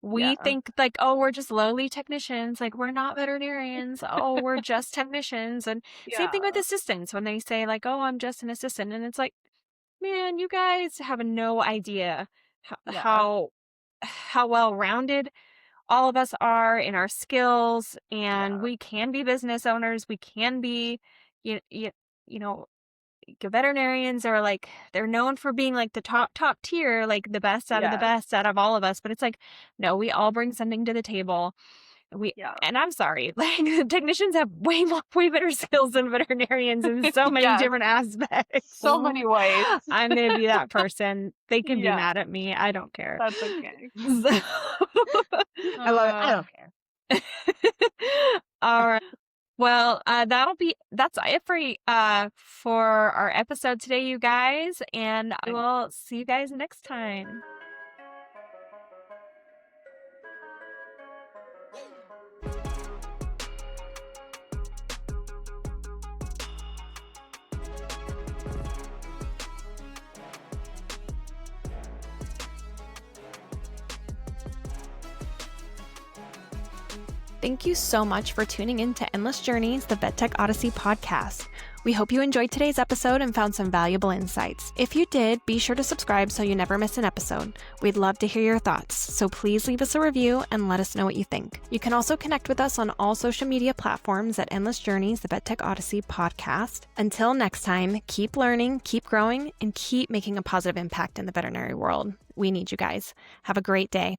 We Yeah. think like, oh, we're just lowly technicians. Like, we're not veterinarians. Oh, we're just technicians. And same thing with Yeah. assistants when they say like, oh, I'm just an assistant. And it's like, man, you guys have no idea Yeah. how well-rounded all of us are in our skills. And Yeah. we can be business owners. We can be, you know, veterinarians are like, they're known for being like the top tier, like the best out of the Yeah. best out of all of us, but it's like, no, we all bring something to the table. Yeah. And I'm sorry, like technicians have way better skills than veterinarians in so many Yes. different aspects. So many ways. I'm gonna be that person. They can be Yeah. mad at me, I don't care. That's okay. So- I love it. I don't care. all right. Well, that's it for our episode today, you guys, and I will see you guys next time. Thank you so much for tuning in to Endless Journeys, the VetTech Odyssey podcast. We hope you enjoyed today's episode and found some valuable insights. If you did, be sure to subscribe so you never miss an episode. We'd love to hear your thoughts, so please leave us a review and let us know what you think. You can also connect with us on all social media platforms at Endless Journeys, the VetTech Odyssey podcast. Until next time, keep learning, keep growing, and keep making a positive impact in the veterinary world. We need you guys. Have a great day.